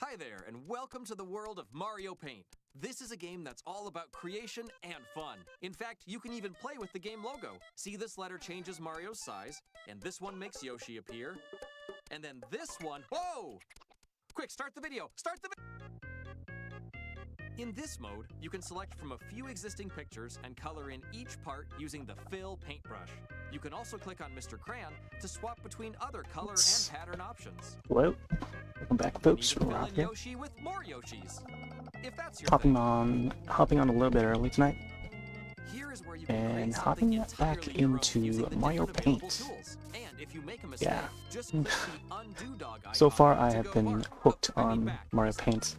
Hi there, and welcome to the world of Mario Paint. This is a game that's all about creation and fun. In fact, you can even play with the game logo. See, this letter changes Mario's size, and this one makes Yoshi appear. And then this one, whoa! Quick, start the video, In this mode, you can select from a few existing pictures and color in each part using the Fill paintbrush. You can also click on Mr. Crayon to swap between other color and pattern options. Hello, welcome back, folks. We're Roth here. Yoshi with more Yoshis. If that's your Hopping thing. on a little bit early tonight, Here is where you can and create hopping something back entirely your own into using the Mario different available Paint. tools. And if you make a mistake, Yeah. just click the undo dog icon So far, I to have go been forward. hooked I mean on back. Mario Paint.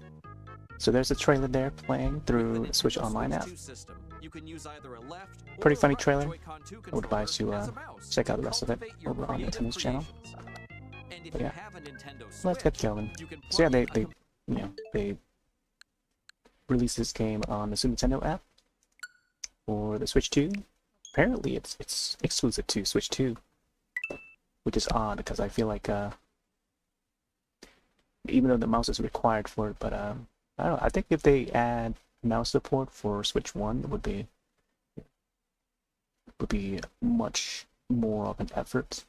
So there's a trailer there playing With through the Switch Nintendo Online Switch app. 2 system, you can use either a left or Pretty a funny right trailer. Joy-Con 2 I would advise you controller as a mouse check out to the rest of it cultivate your over on creative Nintendo's channel. creations. And if But you yeah, have a Nintendo let's get Switch, going. you can So yeah, plug in a they released this game on the Super Nintendo app for the Switch 2. Apparently, it's exclusive to Switch 2, which is odd because I feel like even though the mouse is required for it, but I don't know. I think if they add mouse support for Switch 1, it would be much more of an effort.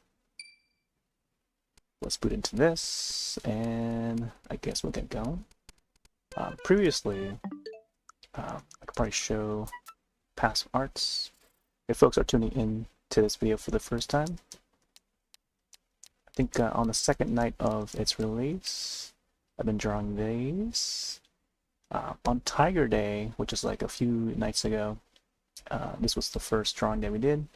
Let's boot into this, and I guess we'll get going. Previously, I could probably show past arts. If folks are tuning in to this video for the first time, I think on the second night of its release, I've been drawing these. On Tiger Day, which is like a few nights ago, this was the first drawing that we did.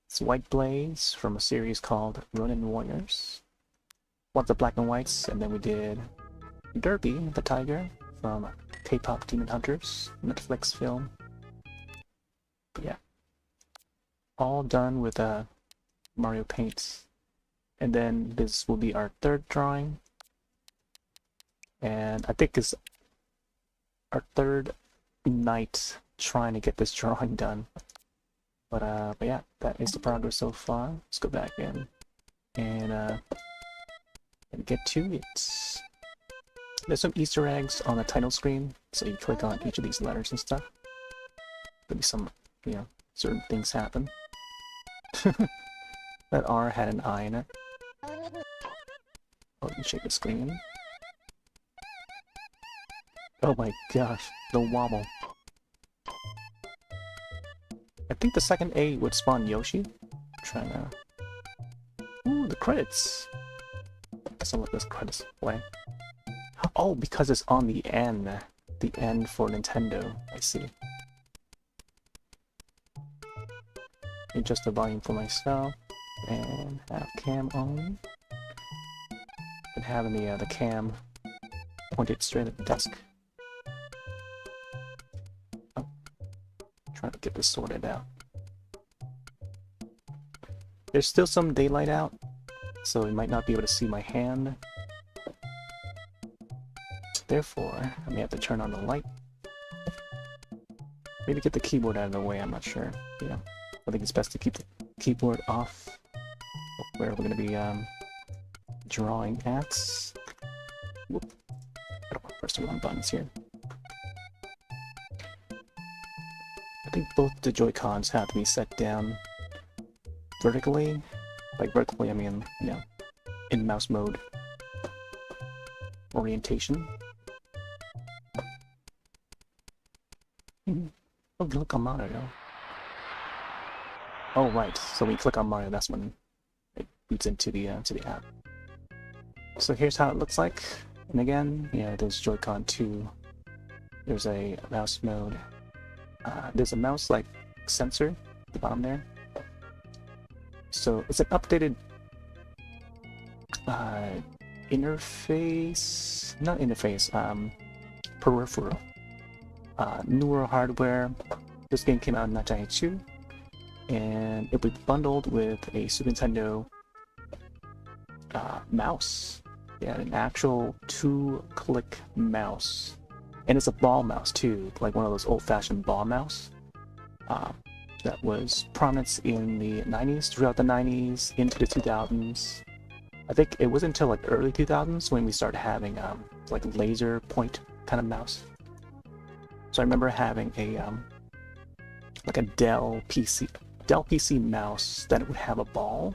It's White Blaze from a series called Ronin Warriors. Lots of black and whites, and then we did Derby the Tiger from K-Pop Demon Hunters, Netflix film. But yeah, all done with Mario Paint. And then this will be our third drawing, and I think it's our third night trying to get this drawing done. But yeah, that is the progress so far. Let's go back in and get to it. There's some Easter eggs on the title screen, so you click on each of these letters and stuff. There'll be some, certain things happen. That R had an I in it. Oh, you can shake the screen. Oh my gosh, the wobble. I think the second A would spawn Yoshi. Trying to... Ooh, the credits! Let's let this credits play. Oh, because it's on the N. The N for Nintendo, I see. Adjust the volume for myself, and have cam on. And having the cam pointed straight at the desk. Oh, trying to get this sorted out. There's still some daylight out, so you might not be able to see my hand. Therefore, I may have to turn on the light. Maybe get the keyboard out of the way, I'm not sure. I think it's best to keep the keyboard off where we're going to be drawing at. Whoop. I don't want to press the wrong buttons here. I think both the Joy-Cons have to be set down vertically. Like vertically, I mean, in mouse mode orientation. Oh, look on Mario. Oh, right. So when you click on Mario, that's when it boots into the app. So here's how it looks like. And again, there's Joy-Con 2. There's a mouse mode. There's a mouse like sensor at the bottom there. So it's an updated interface, not interface, peripheral. Newer hardware. This game came out in 1992, and it was bundled with a Super Nintendo mouse. Yeah, an actual 2-click mouse, and it's a ball mouse too, like one of those old-fashioned ball mouse. That was prominent in the 90s, throughout the 90s, into the 2000s. I think it wasn't until like early 2000s when we started having like laser point kind of mouse. So I remember having a like a Dell PC mouse that would have a ball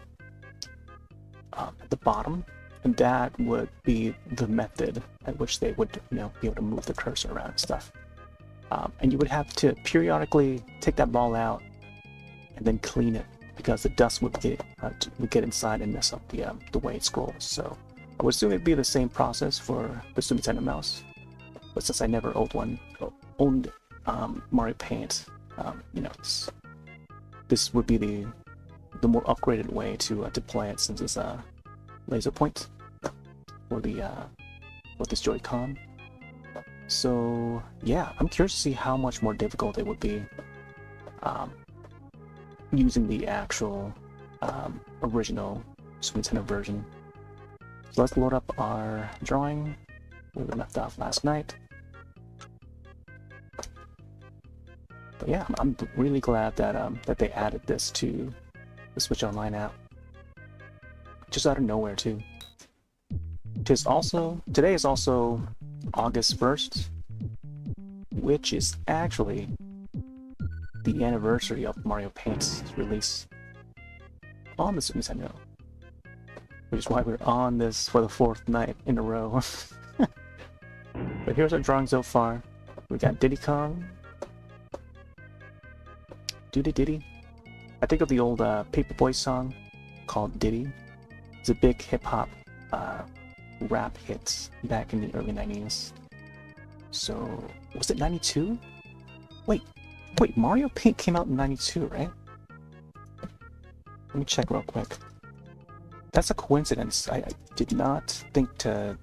at the bottom, and that would be the method at which they would, you know, be able to move the cursor around and stuff. And you would have to periodically take that ball out and then clean it, because the dust would get inside and mess up the way it scrolls. So I would assume it'd be the same process for the Super Nintendo mouse, but since I never owned Mario Paint, you know, this would be the more upgraded way to play it, since it's a laser point for this Joy-Con. So yeah, I'm curious to see how much more difficult it would be using the actual original Super Nintendo version. So let's load up our drawing where we left off last night. But yeah, I'm really glad that they added this to the Switch Online app, just out of nowhere too. Today is also August 1st, which is actually the anniversary of Mario Paint's release on the Super Nintendo, which is why we're on this for the 4th night in a row. But here's our drawing so far. We got Diddy Kong, Diddy. I think of the old Paperboy song called Diddy. It's a big hip-hop rap hit back in the early 90s. So, was it 92? Wait, Mario Paint came out in 92, right? Let me check real quick. That's a coincidence. I did not think to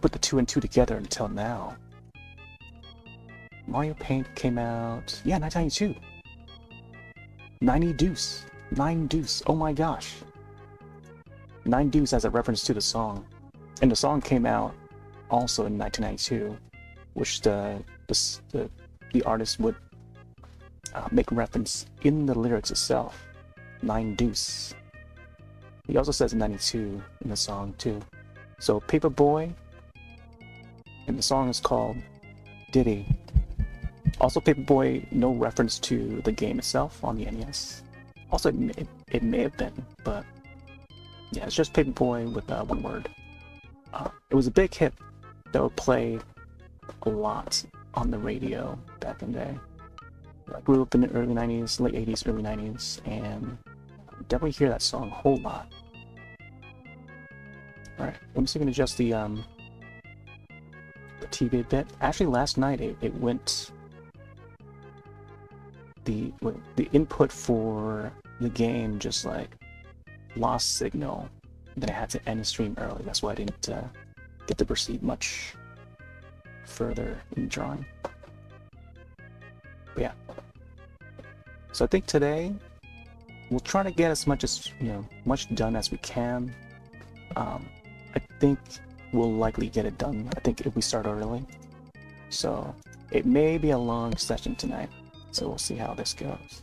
put the 2 and 2 together until now. Mario Paint came out, yeah, 1992. 9 deuce, oh my gosh. 9 deuce as a reference to the song. And the song came out also in 1992, which the artist would make reference in the lyrics itself. 9 deuce. He also says 92 in the song too. So Paperboy, and the song is called Diddy. Also Paperboy, no reference to the game itself on the NES. Also, it may have been, but yeah, it's just Paperboy with one word. It was a big hit that would play a lot on the radio back in the day. I grew up in the early 90s, late 80s, early 90s, and definitely hear that song a whole lot. Alright, let me see if I can adjust the TV a bit. Actually, last night it went... The input for the game just like lost signal. Then I had to end the stream early. That's why I didn't get to proceed much further in drawing. But yeah. So I think today we'll try to get as much done as we can. I think we'll likely get it done. I think if we start early. So it may be a long session tonight. So we'll see how this goes.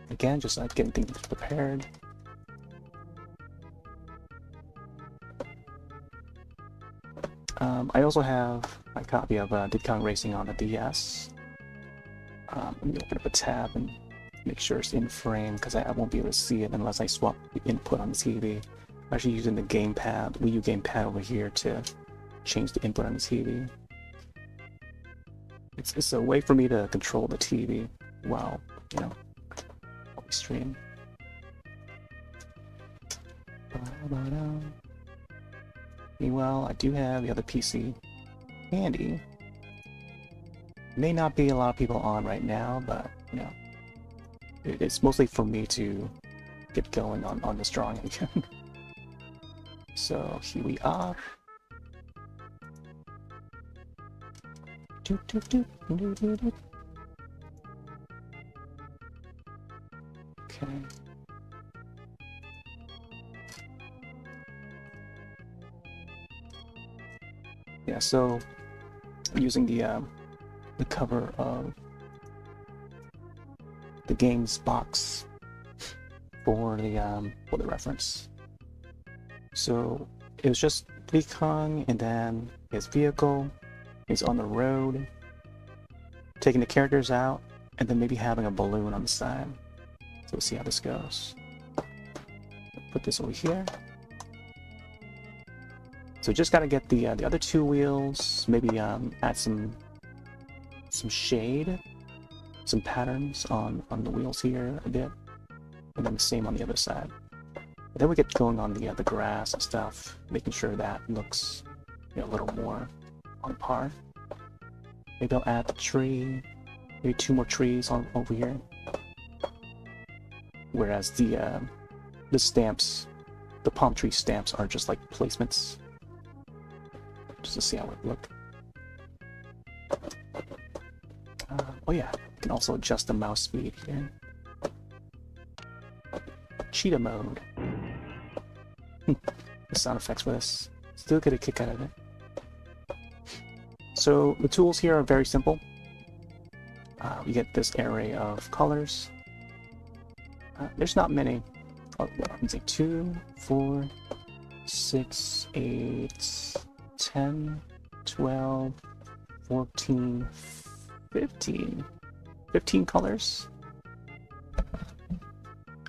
Again, just like getting things prepared. I also have a copy of Diddy Kong Racing on the DS. Let me open up a tab and make sure it's in frame, because I won't be able to see it unless I swap the input on the TV. I'm actually using the gamepad, Wii U gamepad over here to change the input on the TV. It's a way for me to control the TV while, while we stream. Meanwhile, I do have the other PC handy. May not be a lot of people on right now, but it's mostly for me to get going on this drawing again. So here we are. Okay. Yeah, so I'm using the cover of the game's box for the reference. So it was just Diddy Kong, and then his vehicle. He's on the road, taking the characters out, and then maybe having a balloon on the side. So we'll see how this goes. Put this over here. So just gotta get the other two wheels. Maybe add some shade, some patterns on the wheels here a bit, and then the same on the other side. And then we get going on the grass and stuff, making sure that looks, you know, a little more on par. Maybe I'll add the tree, maybe 2 more trees on over here. Whereas the stamps, the palm tree stamps, are just like placements, just to see how it would look. Oh yeah, you can also adjust the mouse speed here. Cheetah mode. The sound effects for this. Still get a kick out of it. So the tools here are very simple. We get this array of colors. There's not many. Oh, let me say 2, 4, 6, 8, 10, 12, 14, 15. 15 colors?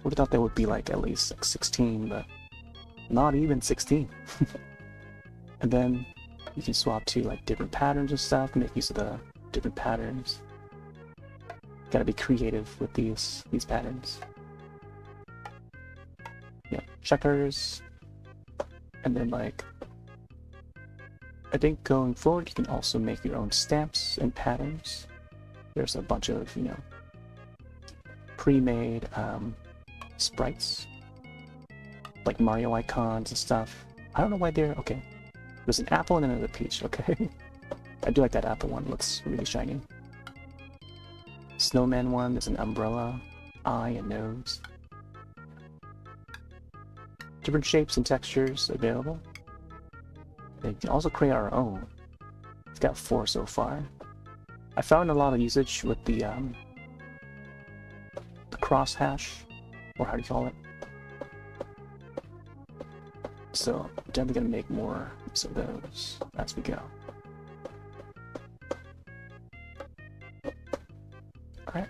Would have thought there would be like at least like 16, but not even 16. And then you can swap to like different patterns and stuff, make use of the different patterns. Gotta be creative with these patterns. Yeah, checkers. And then like, I think going forward you can also make your own stamps and patterns. There's a bunch of, you know, pre-made sprites, like Mario icons and stuff. I don't know why they're okay. There's an apple and then there's a peach. Okay, I do like that apple one. It looks really shiny. Snowman one. There's an umbrella, eye, and nose. Different shapes and textures available. You can also create our own. We've got 4 so far. I found a lot of usage with the crosshash, or how do you call it? So I'm definitely gonna make more use of those as we go. Alright.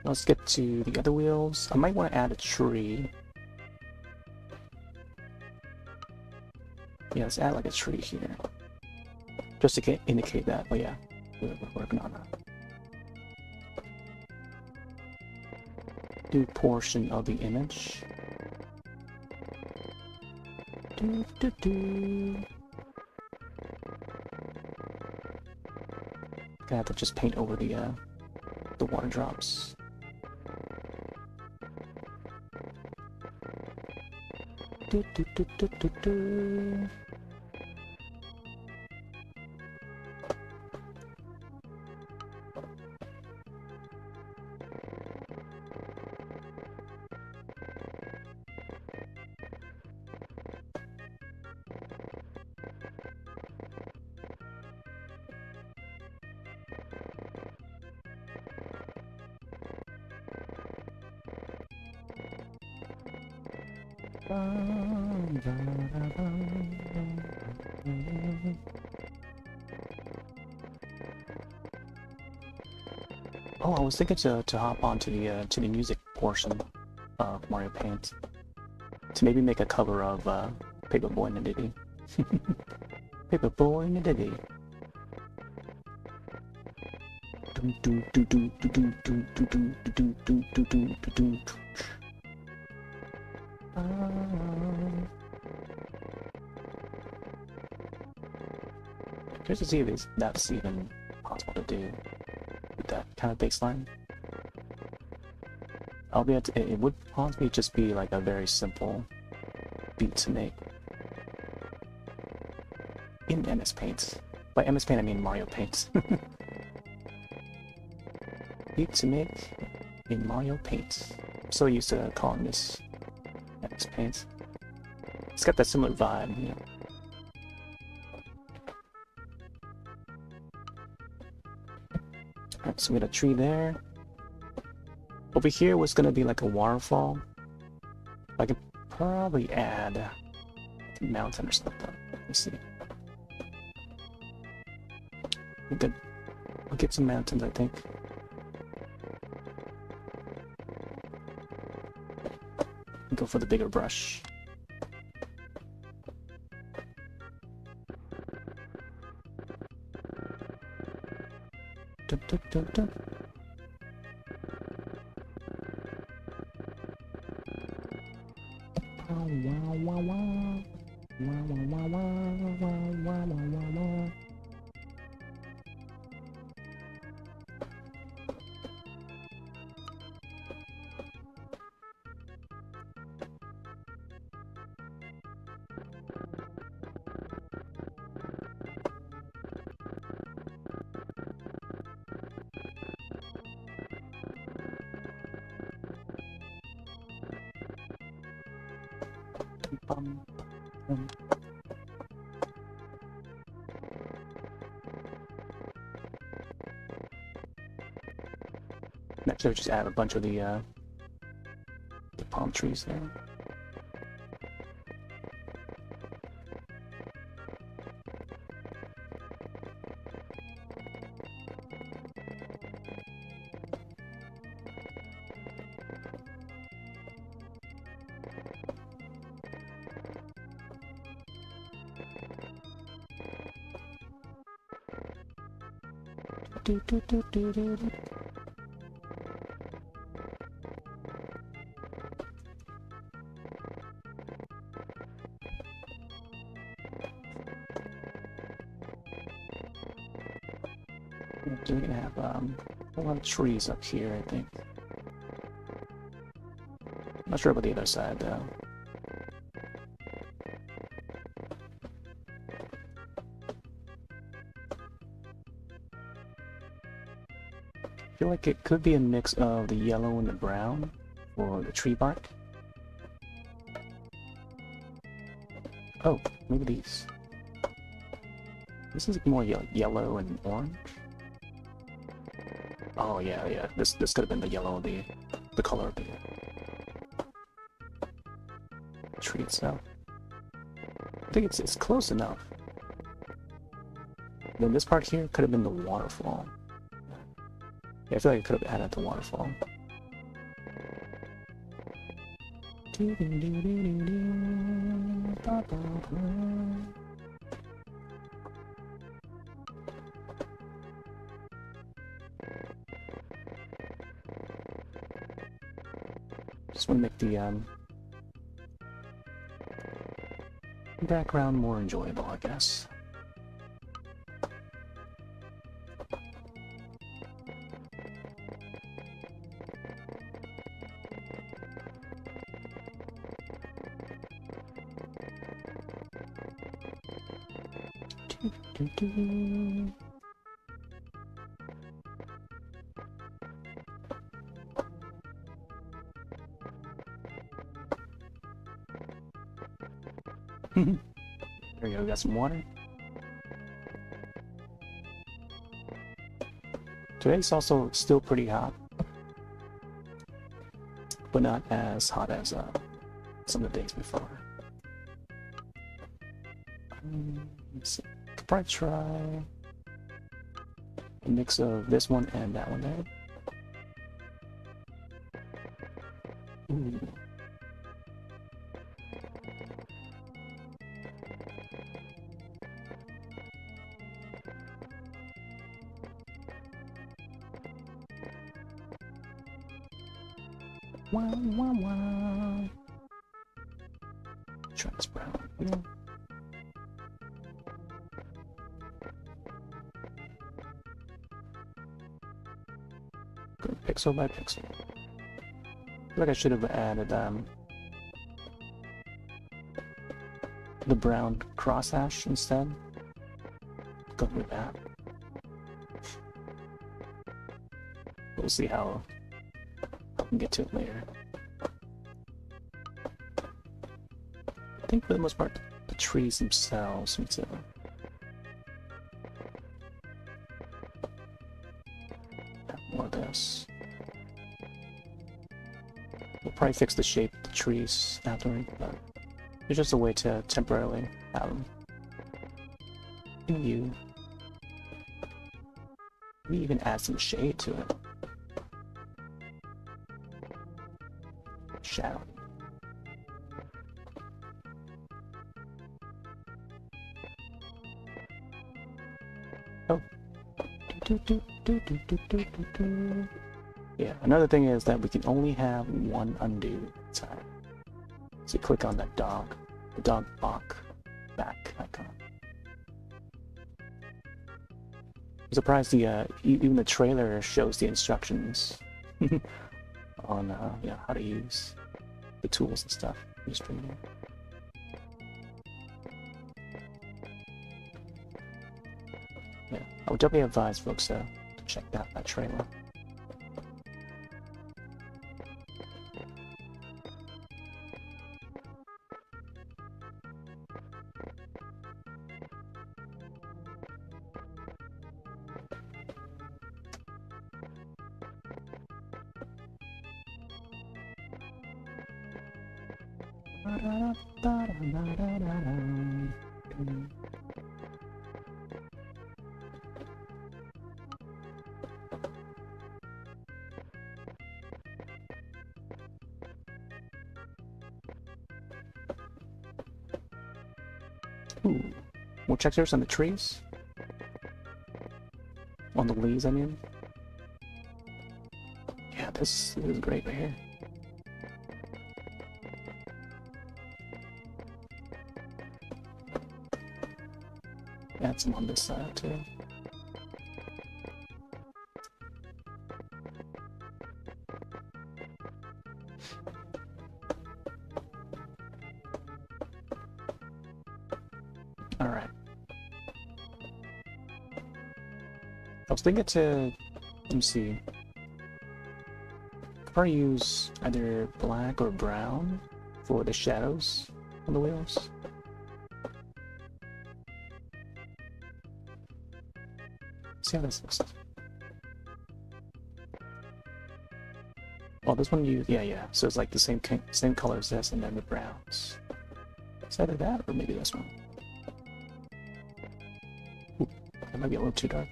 Let's get to the other wheels. I might want to add a tree. Yeah, let's add like a tree here. Just to indicate that, oh yeah, we're working on that. Do portion of the image. Gonna have to just paint over the water drops. Oh, I was thinking to hop onto the music portion of Mario Paint to maybe make a cover of Paperboy and Diddy. Paperboy and Diddy. Curious to see if that's even possible to do with that kind of bass line. It would possibly just be like a very simple beat to make in MS Paint. By MS Paint I mean Mario Paint. Beat to make in Mario Paint. I'm so used to calling this MS Paint. It's got that similar vibe, you know. Alright, so we got a tree there. Over here was gonna be like a waterfall. I could probably add mountain or something. Let's see. We'll get some mountains, I think. Go for the bigger brush. Dun, dun, dun, dun. Next, I'll just add a bunch of the palm trees there. Do, do, do, do, do, do. So we're gonna have a lot of trees up here, I think. Not sure about the other side though. I feel like it could be a mix of the yellow and the brown for the tree bark. Oh, maybe these. This is more yellow and orange. Oh yeah, yeah. This could have been the yellow, the color of the tree itself. I think it's close enough. Then this part here could have been the waterfall. Yeah, I feel like I could have added the waterfall. Just want to make the background more enjoyable, I guess. There we go, we got some water. Today's also still pretty hot, but not as hot as some of the days before. Let's see. Could probably try a mix of this one and that one there. Ooh. Wow, wow, wow. Try this brown. Yeah. Go pixel by pixel. I feel like I should have added the brown crosshash instead. Go with that. We'll see how I can get to it later. I think for the most part, the trees themselves need to have more of this. We'll probably fix the shape of the trees afterward, but It's just a way to temporarily have them in view. We even add some shade to it. Shadow. Oh. Yeah, another thing is that we can only have one undo at a time. So click on that dog, the dog back icon. I'm surprised the even the trailer shows the instructions on you know, how to use the tools and stuff. Just bring it in. Yeah, I would definitely advise folks to check out that trailer. Ooh, more textures on the trees? On the leaves, I mean? Yeah, this is great right here. Add some on this side too. Alright. I was thinking to, let me see, probably use either black or brown for the shadows on the wheels. See how this looks. Oh, this one yeah. So it's like the same color as this, and then the browns. Is either that or maybe this one. Ooh, that might be a little too dark.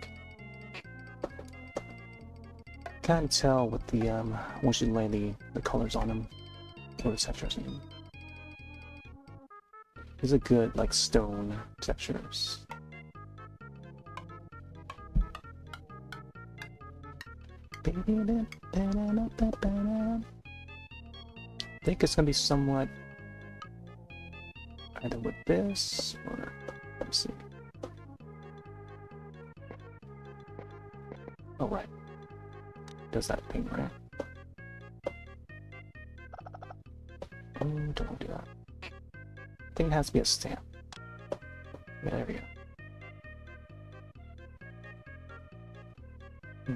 Can't tell with the once you lay the colors on them, or the textures in them. These are good like stone textures. I think it's gonna be somewhat either with this or let me see. Oh right, does that thing right? Oh, don't do that. I think it has to be a stamp. Yeah, there we go.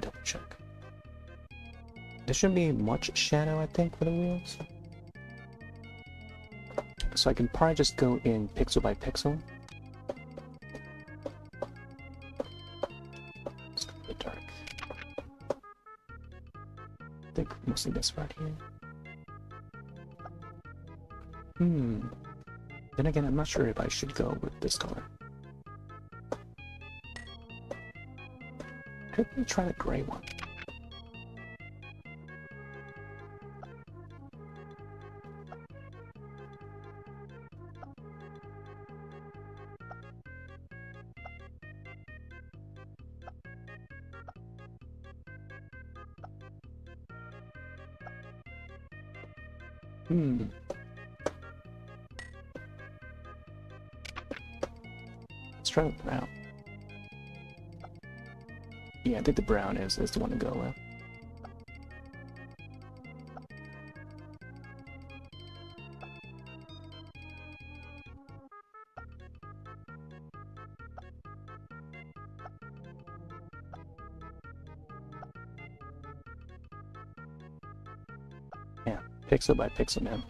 Double check. There shouldn't be much shadow, I think, for the wheels. So I can probably just go in pixel by pixel. It's a bit dark. I think mostly this right here. Then again, I'm not sure if I should go with this color. Could we try the gray one? Let's try the brown. Yeah, I think the brown is the one to go with. Yeah, pixel by pixel, man.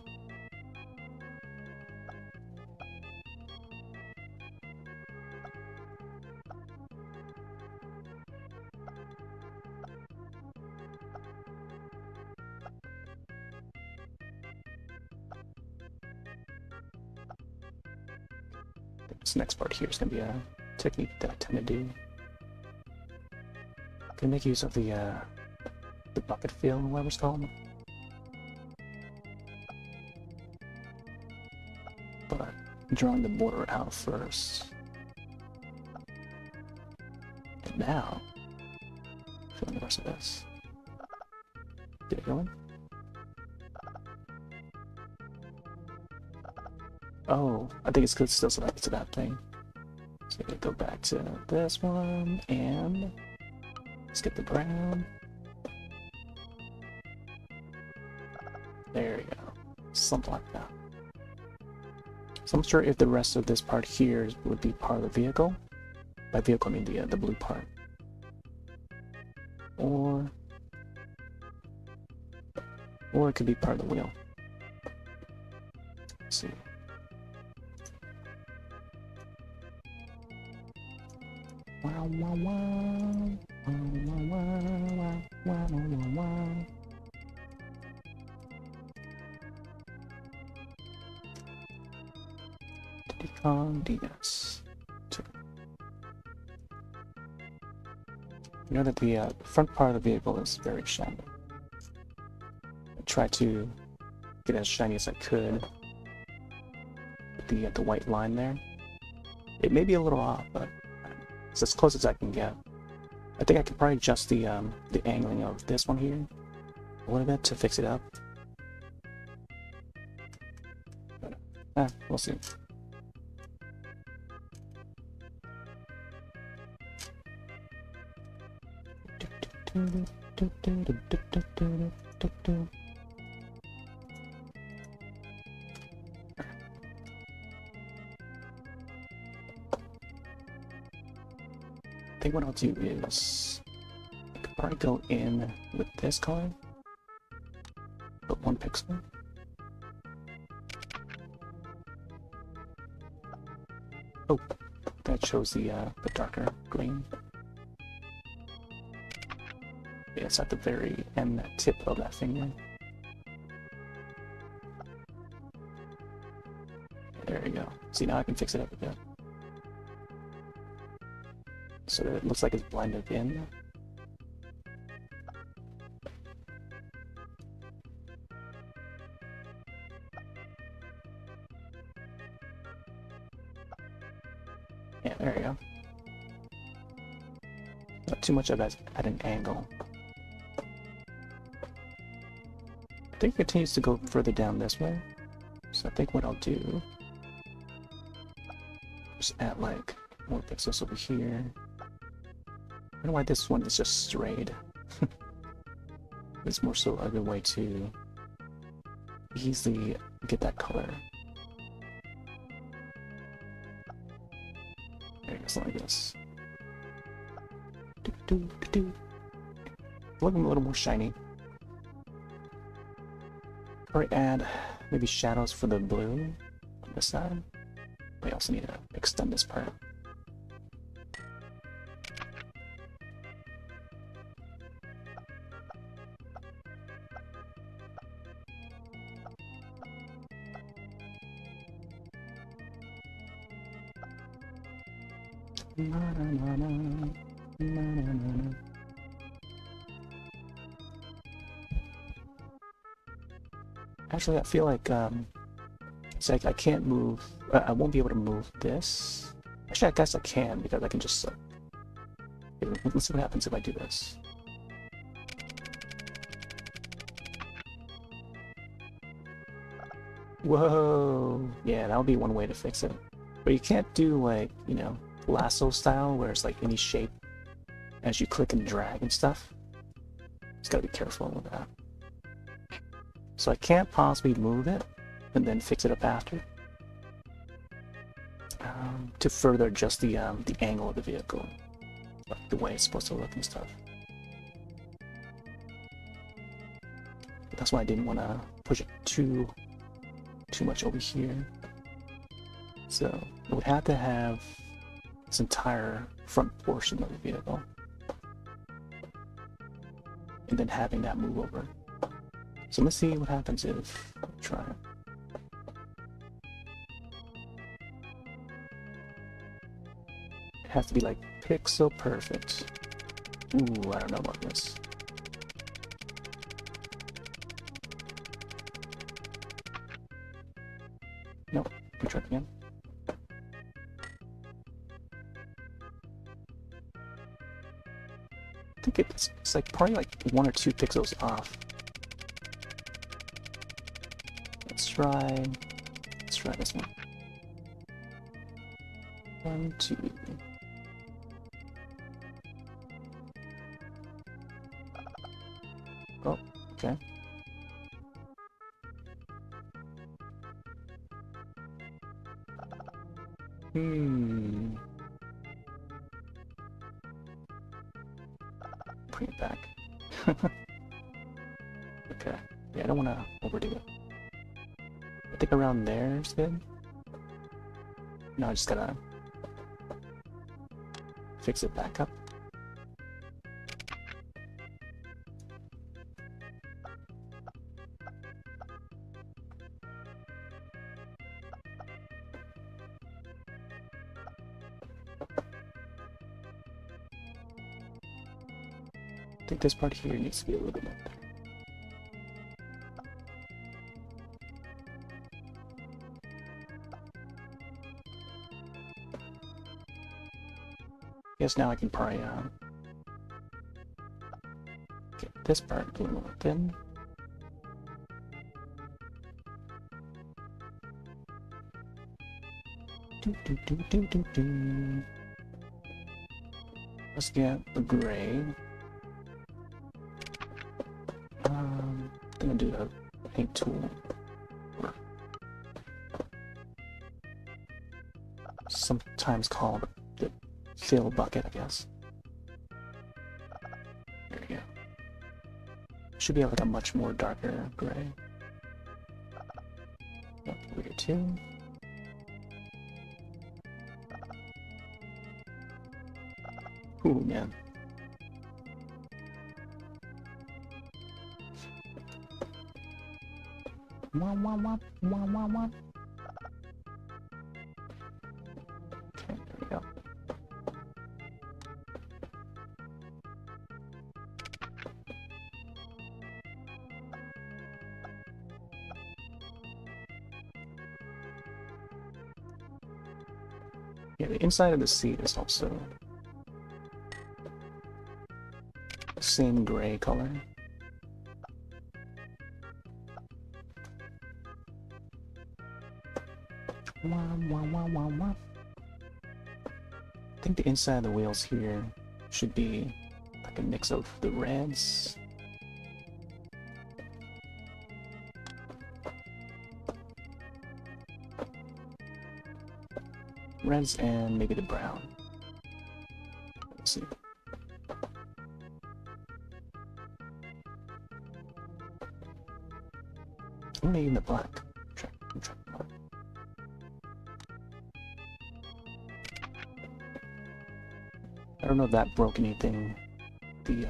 This next part here is going to be a technique that I tend to do. Can make use of the bucket fill, whatever it's called. But drawing the border out first. And now, filling the rest of this. Get it going? Oh, I think it's good still selected to that thing. So I'm gonna go back to this one and let's get the brown. There we go. Something like that. So I'm not sure if the rest of this part here would be part of the vehicle. By vehicle I mean the blue part. Or it could be part of the wheel. Let's see. Wow, wow, wow. Wow, wow, wow, wow, wow, wow. DS. You know that the front part of the vehicle is very shiny. I tried to get as shiny as I could with the white line there. It may be a little off, but it's as close as I can get. I think I could probably adjust the angling of this one here a little bit to fix it up. But, we'll see. I think what I'll do is I could probably go in with this color, but 1 pixel. Oh, that shows the darker green. Yeah, it's at the very end, that tip of that finger. There we go. See, now I can fix it up a bit. So that it looks like it's blended in. Yeah, there we go. Not too much of it at an angle. I think it continues to go further down this way. So I think what I'll do is add like more pixels over here. I don't know why this one is just strayed. It's more so a good way to easily get that color. There you go, something like this. Looking a little more shiny. Or add maybe shadows for the blue on this side. We also need to extend this part. Actually, I feel like it's like I can't move. I won't be able to move this. Actually, I guess I can because I can just. Let's see what happens if I do this. Whoa! Yeah, that would be one way to fix it. But you can't do like, you know, lasso style where it's like any shape as you click and drag and stuff. Just gotta be careful with that. So I can't possibly move it and then fix it up after to further adjust the angle of the vehicle, like the way it's supposed to look and stuff. But that's why I didn't want to push it too much over here. So it would have to have this entire front portion of the vehicle, and then having that move over. So let's see what happens if I try it. has to be like pixel perfect. Ooh, I don't know about this. Nope, we try it again. I think it's like probably like 1 or 2 pixels off. Let's try this one. 1, 2. Oh, okay. Bring it back. Okay. Yeah, I don't want to overdo it. I think around there is good. No, I just gotta fix it back up. I think this part here needs to be a little bit more better. Guess now I can probably get this part a little thin. Let's get the gray. I'm gonna do the paint tool. Sometimes called the fill bucket, I guess. There we go. Should be like a much more darker gray. Yep, over here too. Ooh, man. Wah, wah, wah, wah, wah, wah. Okay, there we go. Yeah, the inside of the seat is also the same gray color. Wah, wah, wah, wah, wah. I think the inside of the wheels here should be like a mix of the reds. Reds and maybe the brown. Let's see. Or maybe even the black. Try the black. I don't know if that broke anything, the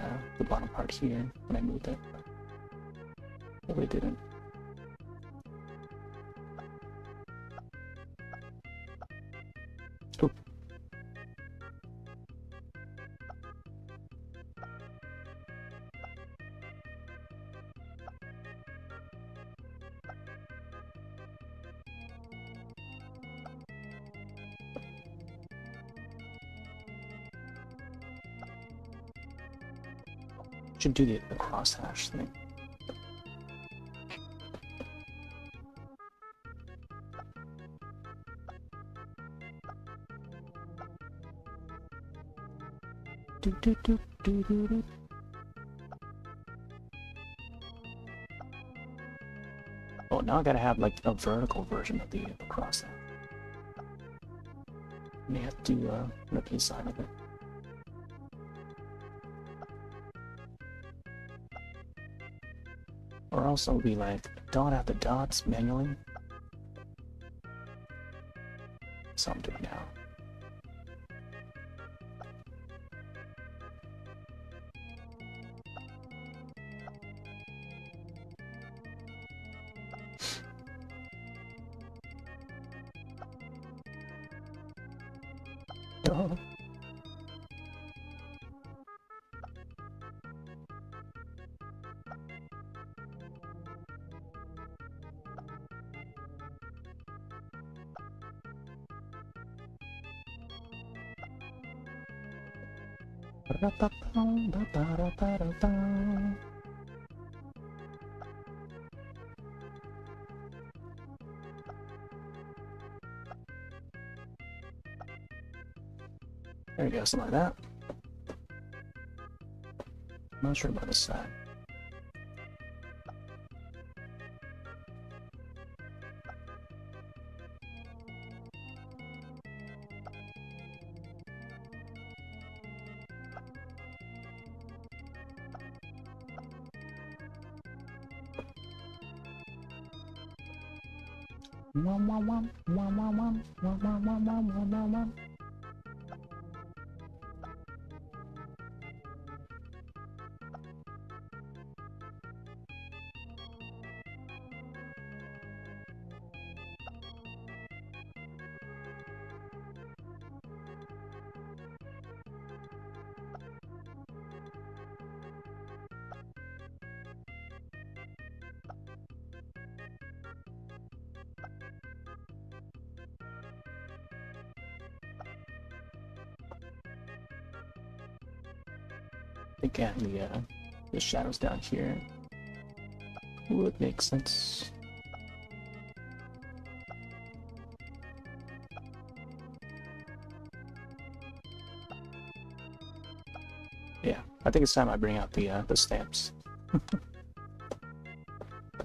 bottom part here when I moved it. But it didn't. Oop. Should do the crosshash thing. Do, do, do, do, do, do. Oh, now I gotta have like a vertical version of the crosshash. May have to rip the side of it. Or else I'll be like dot out the dots manually. So I'm doing now. Oh. There we go, something like that. I'm not sure about this side. Again, the shadows down here would make sense. Yeah, I think it's time I bring out the stamps.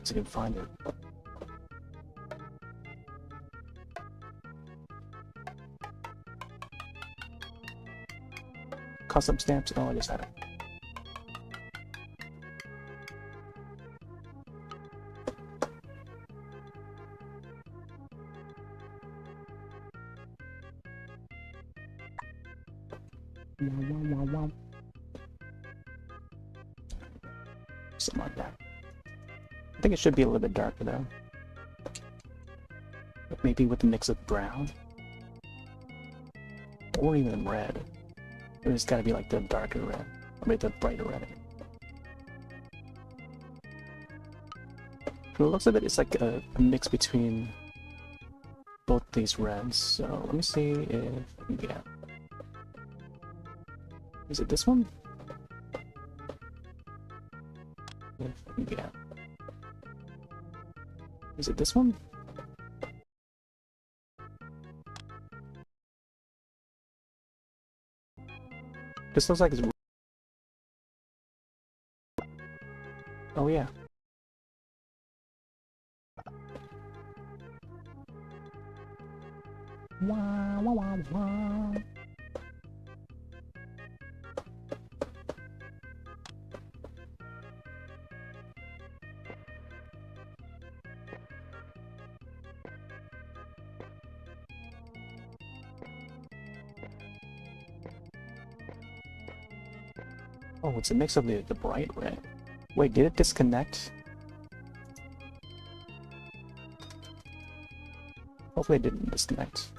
As I can find it. Custom stamps. Oh, I just had it. Something like that. I think it should be a little bit darker though. But maybe with a mix of brown. Or even red. It's gotta be like the darker red. I mean the brighter red. From the looks of it, it's like a mix between both these reds. So let me see if I can get. Is it this one? Yeah. Is it this one? This looks like it's. Oh yeah. Wah, wah, wah, wah. Oh, it's a mix of the bright red. Wait, did it disconnect? Hopefully it didn't disconnect.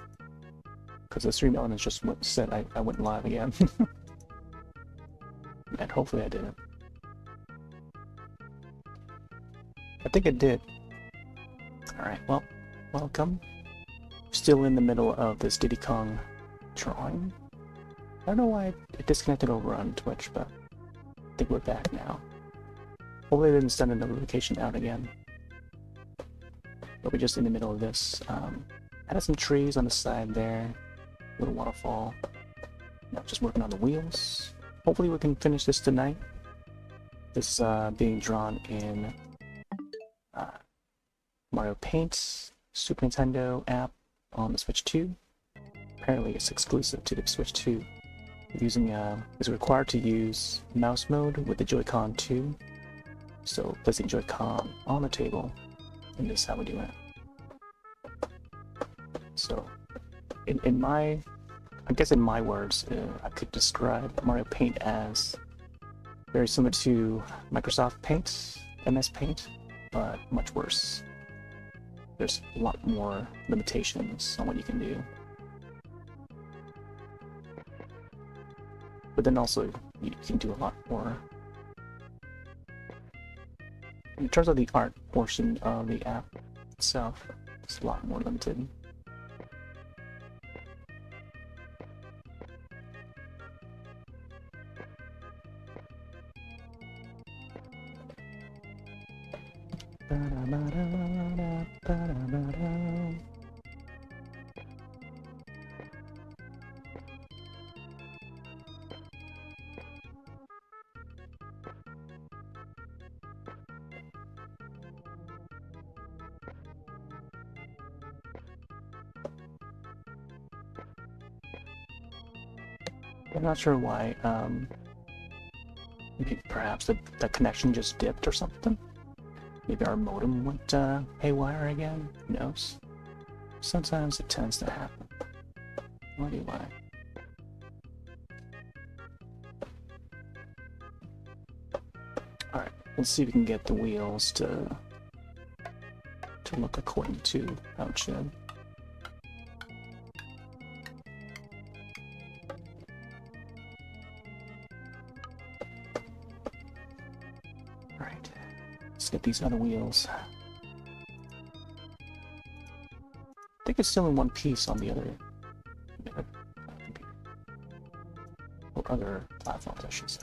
Because the stream elements just said I went live again. And hopefully I didn't. I think it did. Alright, well, welcome. Still in the middle of this Diddy Kong drawing. I don't know why it disconnected over on Twitch, but I think we're back now. Hopefully they didn't send a notification out again. But we're just in the middle of this. Added some trees on the side there. Little waterfall. Now just working on the wheels. Hopefully we can finish this tonight. This being drawn in Mario Paint, Super Nintendo app on the Switch 2. Apparently it's exclusive to the Switch 2. Using is required to use mouse mode with the Joy-Con 2. So placing Joy-Con on the table, and this is how we do it. So, in my words, I could describe Mario Paint as very similar to Microsoft Paint, MS Paint, but much worse. There's a lot more limitations on what you can do. But then also, you can do a lot more. In terms of the art portion of the app itself, it's a lot more limited. I'm not sure why. Maybe perhaps the connection just dipped or something. Maybe our modem went haywire again. Who knows? Sometimes it tends to happen. No idea why. Alright, let's see if we can get the wheels to look according to how it should. Alright, let's get these other wheels. I think it's still in one piece on the other computer. Or other platforms, I should say.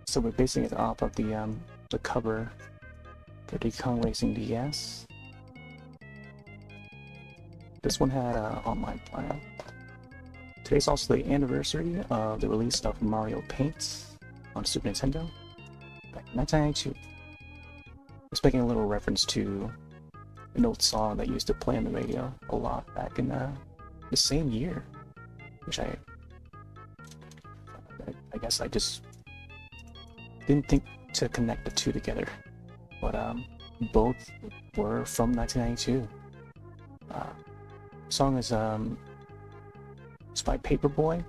So we're basing it off of the cover for the Kong Racing DS. This one had an online plan. Today's also the anniversary of the release of Mario Paint on Super Nintendo back in 1992. It's making a little reference to an old song that used to play on the radio a lot back in the same year, which I guess I just didn't think to connect the two together, but both were from 1992. The song is it's by Paperboy,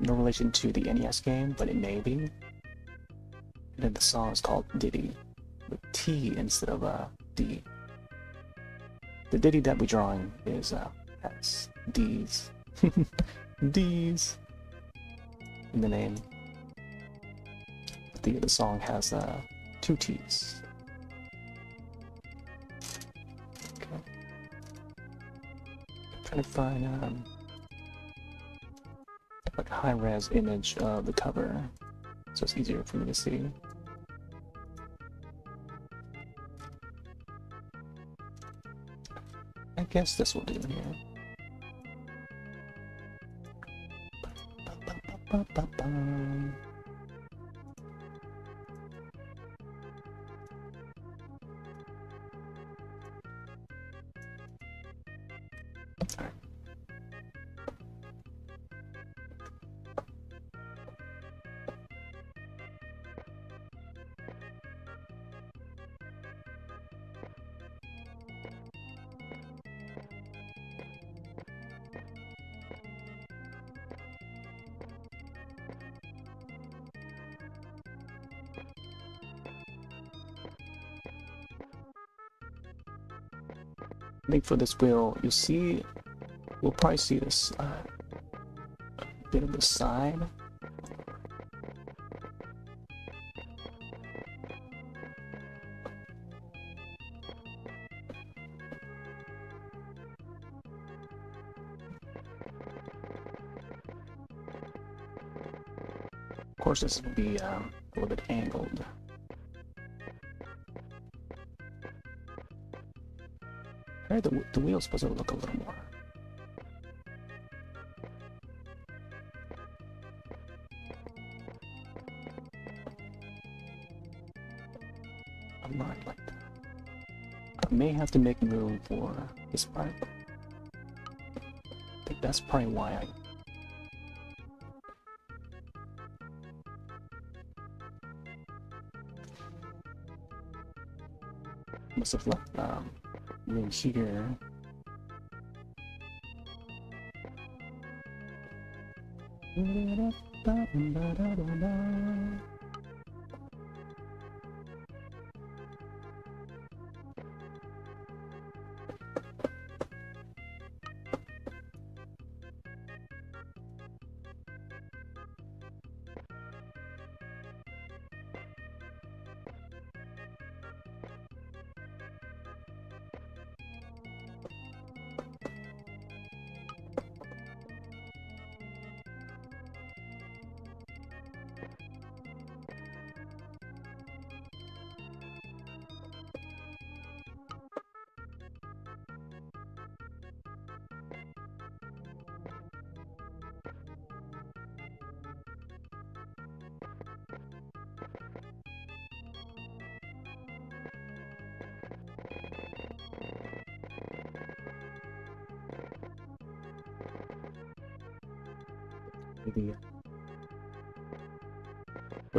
no relation to the NES game, but it may be. And then the song is called Diddy, with T instead of D. The Diddy that we're drawing is has D's, D's in the name. The song has 2 T's. Okay. I'm trying to find like a high-res image of the cover, so it's easier for me to see. I guess this will do here. I think for this wheel, we'll probably see this bit of the side. Of course, this will be a little bit angled. Right, the wheel's supposed to look a little more. I'm not like that. I may have to make room for this part. I think that's probably why I must have left room here. the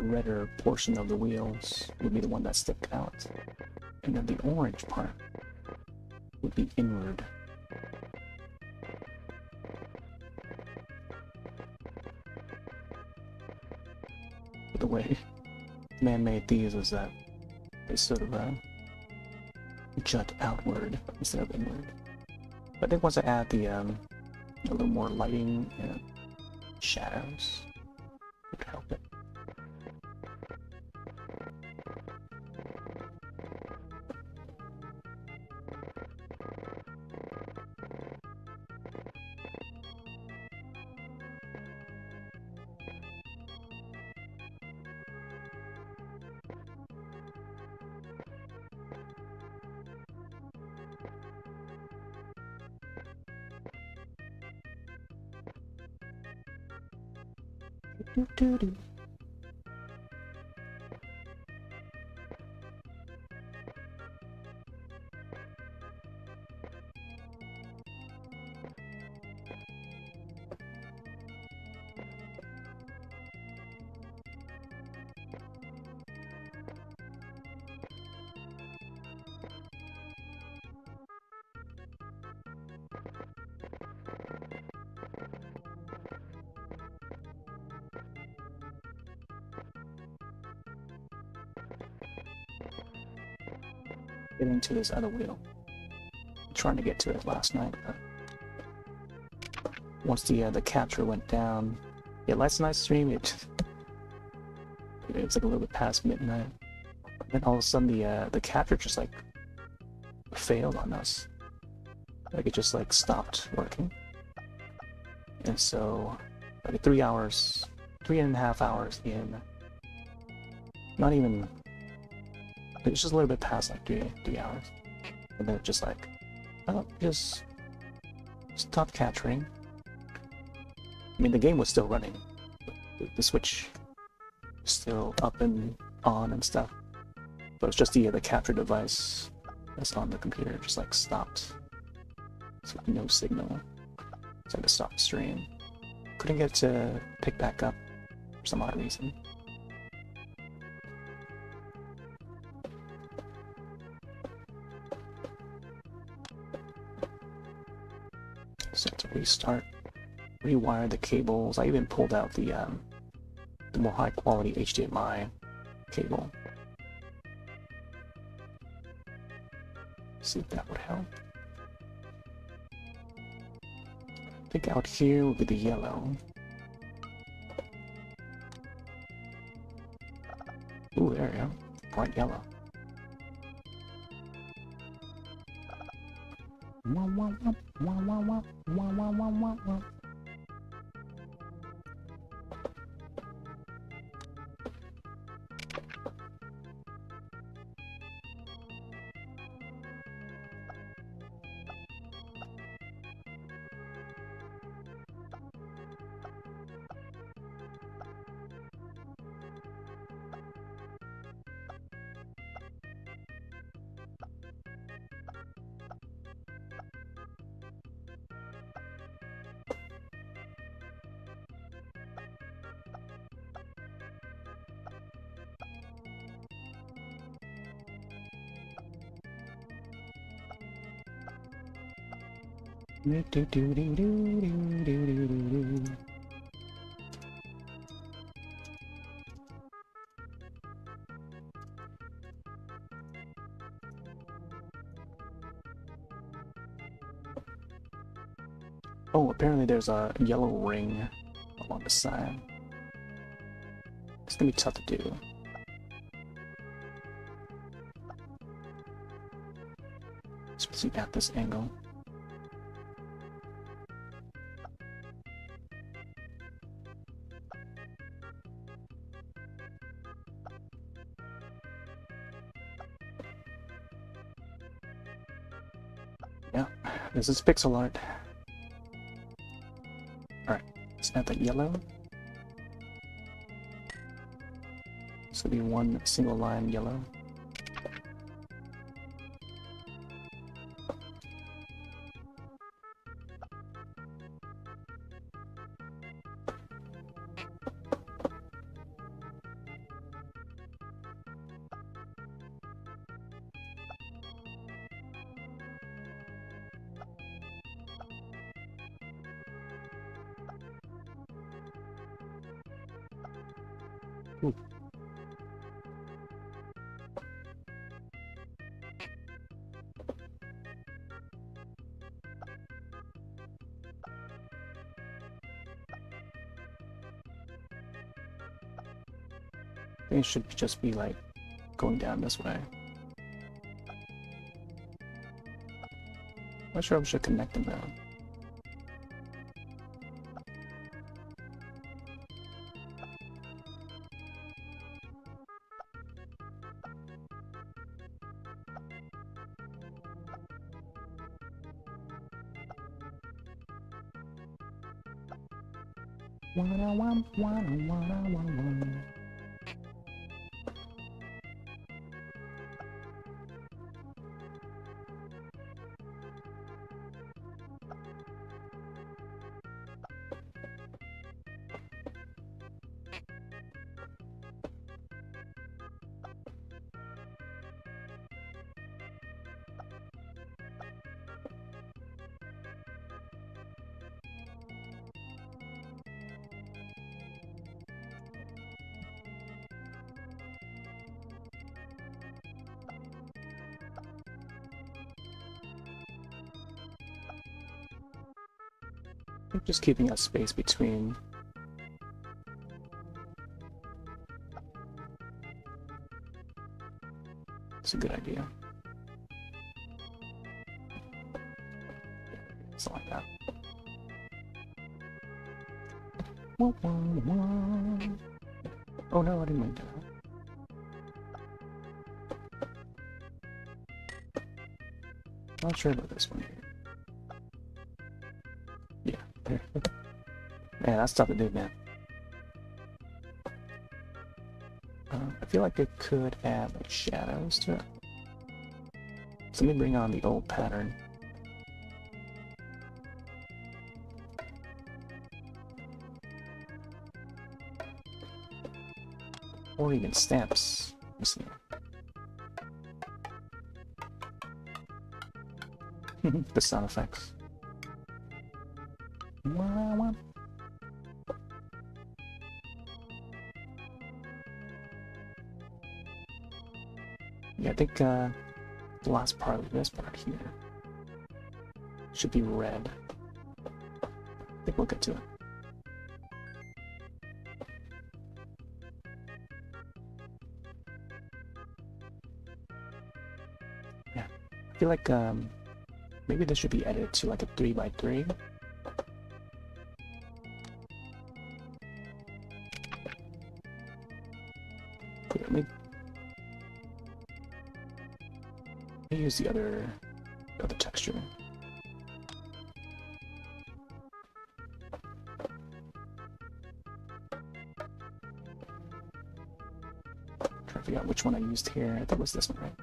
redder portion of the wheels would be the one that stick out, and then the orange part would be inward. But the way man made these is that they sort of jut outward instead of inward. But I think once I add the a little more lighting and shadows, it would help it. Doo-doo-doo. Getting to this other wheel. I'm trying to get to it last night, but once the capture went down, yeah, last night's stream it was like a little bit past midnight. And then all of a sudden the capture just like failed on us. Like it just like stopped working. And so like 3.5 hours in, not even, it's just a little bit past like three hours, and then it just like, oh, just stopped capturing. I mean, the game was still running, the switch was still up and on and stuff, but it's just the capture device that's on the computer just like stopped. So no signal, so I had to stop the stream. Couldn't get it to pick back up for some odd reason. So to restart, rewire the cables. I even pulled out the more high quality HDMI cable. See if that would help. I think out here would be the yellow. Ooh, there we go. Bright yellow. Wah, wah, wah, wah, wah, wah, wah, wah, wah, wah, wah. Do, do, do, do, do, do, do, do, do. Oh, apparently there's a yellow ring along the side. It's gonna be tough to do. Especially at this angle. Yeah, this is pixel art. Alright, let's add that yellow. This will be one single line yellow. Ooh. I think it should just be like going down this way. Not sure if I should connect them though. Just keeping a space between. It's a good idea. Something like that. Oh no, I didn't mean to. Not sure about this one here. Man, that's tough to do, man. I feel like I could add like shadows to it. So let me bring on the old pattern. Or even stamps. Let's see. The sound effects. Yeah, I think the last part of this part here should be red. I think we'll get to it. Yeah, I feel like maybe this should be edited to like a 3x3. Let me use the other texture. Trying to figure out which one I used here. I think it was this one, right?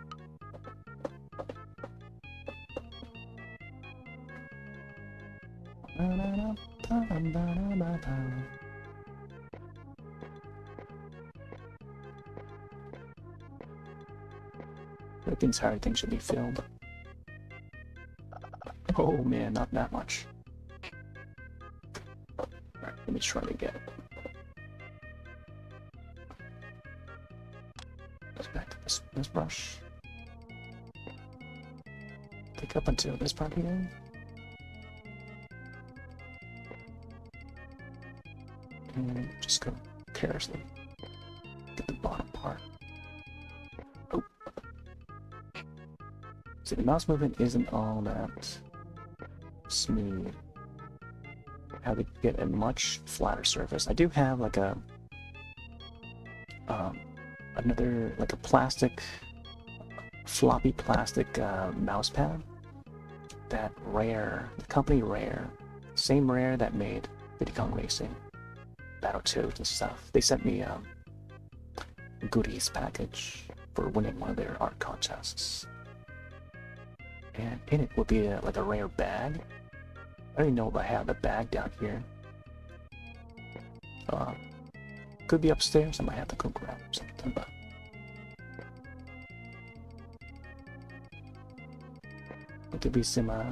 The entire thing should be filled. Oh man, not that much. Alright, let me try to get let's back to this brush. Take up until this part here. And just go carelessly. Get the bottom part. Oh. See, the mouse movement isn't all that smooth. How to get a much flatter surface. I do have like a another like a plastic floppy plastic mouse pad that Rare, the company Rare, same Rare that made Diddy Kong Racing, Battletoads and stuff. They sent me a goodies package for winning one of their art contests. And in it would be like a rare bag. I don't even know if I have the bag down here. Could be upstairs. I might have to go grab something. But it could be some like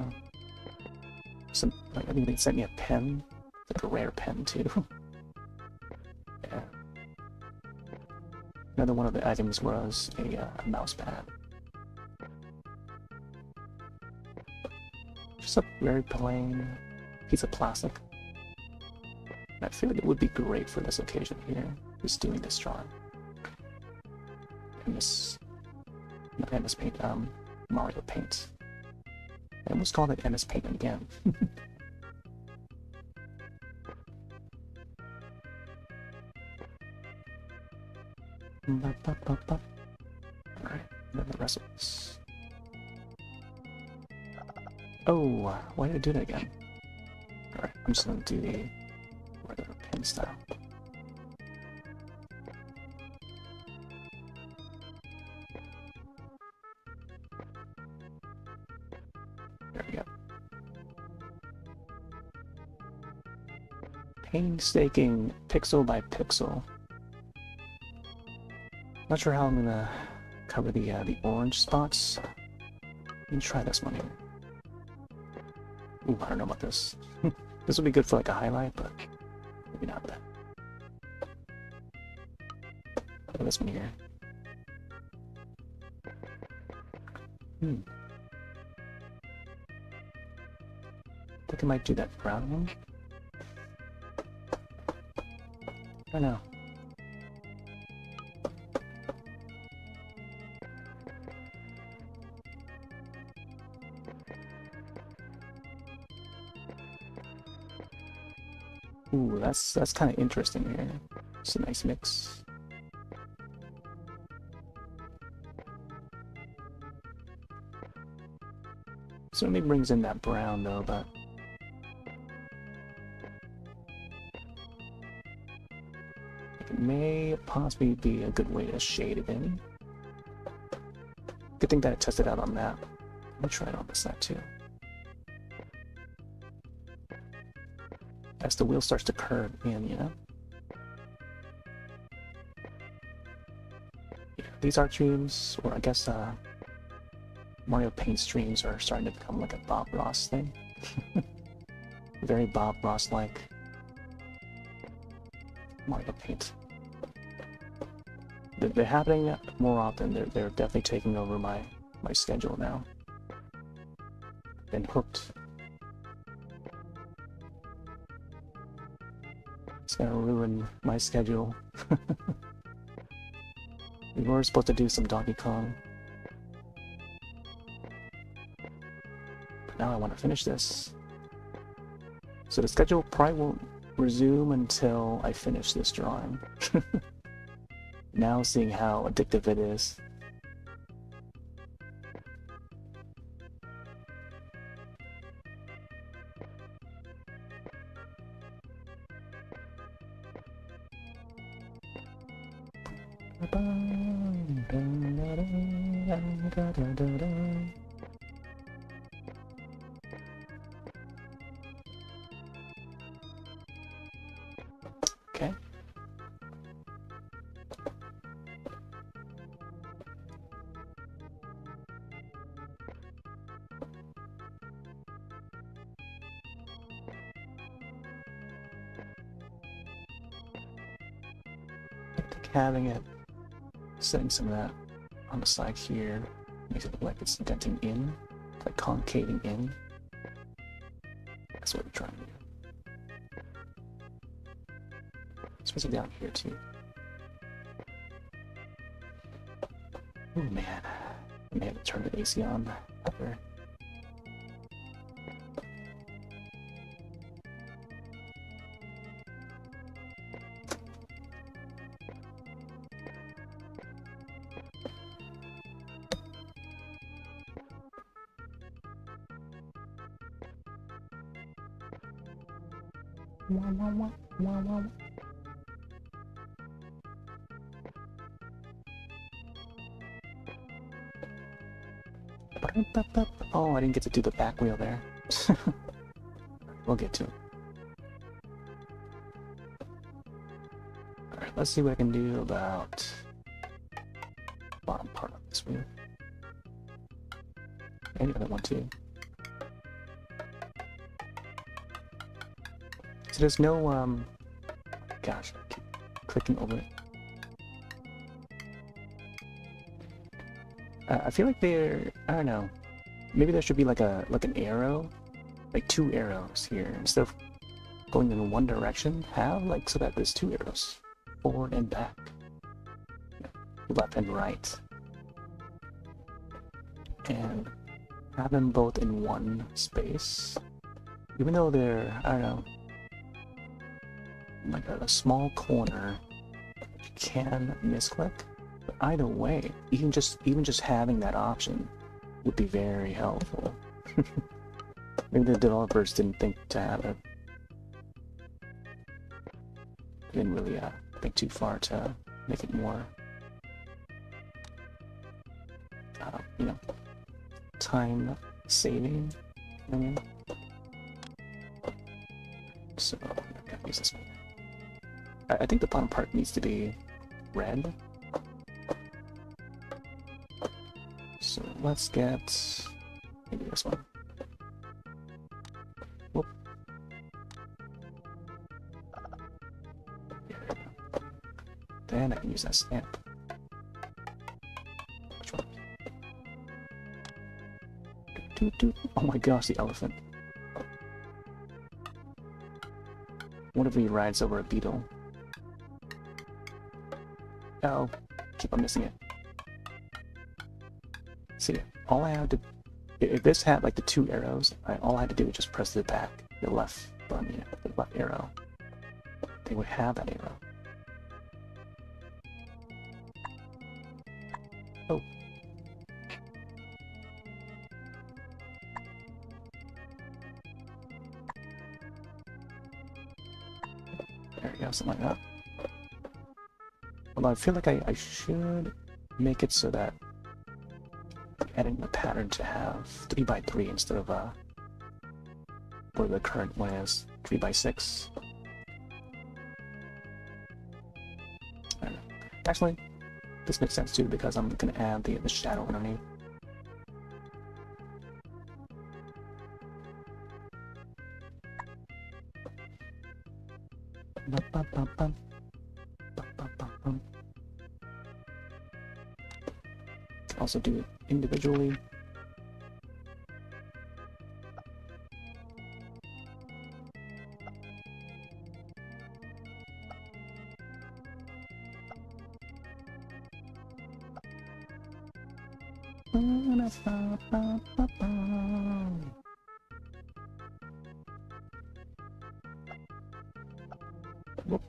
I think they sent me a pen, like a rare pen too. Yeah. Another one of the items was a mouse pad. Just a very plain piece of plastic. And I feel like it would be great for this occasion here, just doing this drawing. Not MS Paint, Mario Paint. I almost called it MS Paint again. Alright, then the rest of this. Oh, why did I do that again? Alright, I'm just gonna do the regular pin style. There we go. Painstaking, pixel by pixel. Not sure how I'm gonna cover the orange spots. Let me try this one here. Ooh, I don't know about this. This would be good for like a highlight, but maybe not that. Look at this one here. I think I might do that brown one. I don't know. Ooh, that's kind of interesting here. It's a nice mix. Certainly brings in that brown though, but it may possibly be a good way to shade it in. Good thing that I tested out on that. Let me try it on this side too. As the wheel starts to curve in, you know? Yeah, these art streams, or I guess Mario Paint streams are starting to become like a Bob Ross thing. Very Bob Ross-like Mario Paint. They're happening more often. They're definitely taking over my schedule now. Been hooked. It's gonna ruin my schedule. We were supposed to do some Donkey Kong. But now I want to finish this. So the schedule probably won't resume until I finish this drawing. Now seeing how addictive it is. Okay. I think having it, setting some of that on the side here, makes it look like it's denting in, like concaving in. That's what we're trying to do. Especially down here too. Oh man, I may have to turn the AC on after. Wah, wah, wah, wah, wah. Oh, I didn't get to do the back wheel there. We'll get to it. Alright, let's see what I can do about the bottom part of this wheel. And the other one too. So there's no, gosh, I keep clicking over it. I feel like they're, I don't know, maybe there should be like an arrow, like 2 arrows here instead of going in one direction. Have like so that there's 2 arrows, forward and back, left and right, and have them both in one space. Even though they're, I don't know, like a small corner, you can misclick. But either way, even just having that option would be very helpful. Maybe the developers didn't think to have it. They didn't really think too far to make it more, you know, time saving. I mean, so I'm gonna use this one. I think the bottom part needs to be red. So let's get maybe this one. Whoop. Then I can use that stamp. Which one? Oh my gosh, the elephant. What if he rides over a beetle? Oh, keep on missing it. See, all I have to, if this had like the 2 arrows, all I had to do was just press the back, the left button, yeah, the left arrow. They would have that arrow. Oh. There we go, something like that. Although I feel like I should make it so that adding the pattern to have 3x3 instead of where the current one is 3x6. I don't know. Actually, this makes sense too because I'm gonna add the shadow underneath. Also do it individually. Whoop.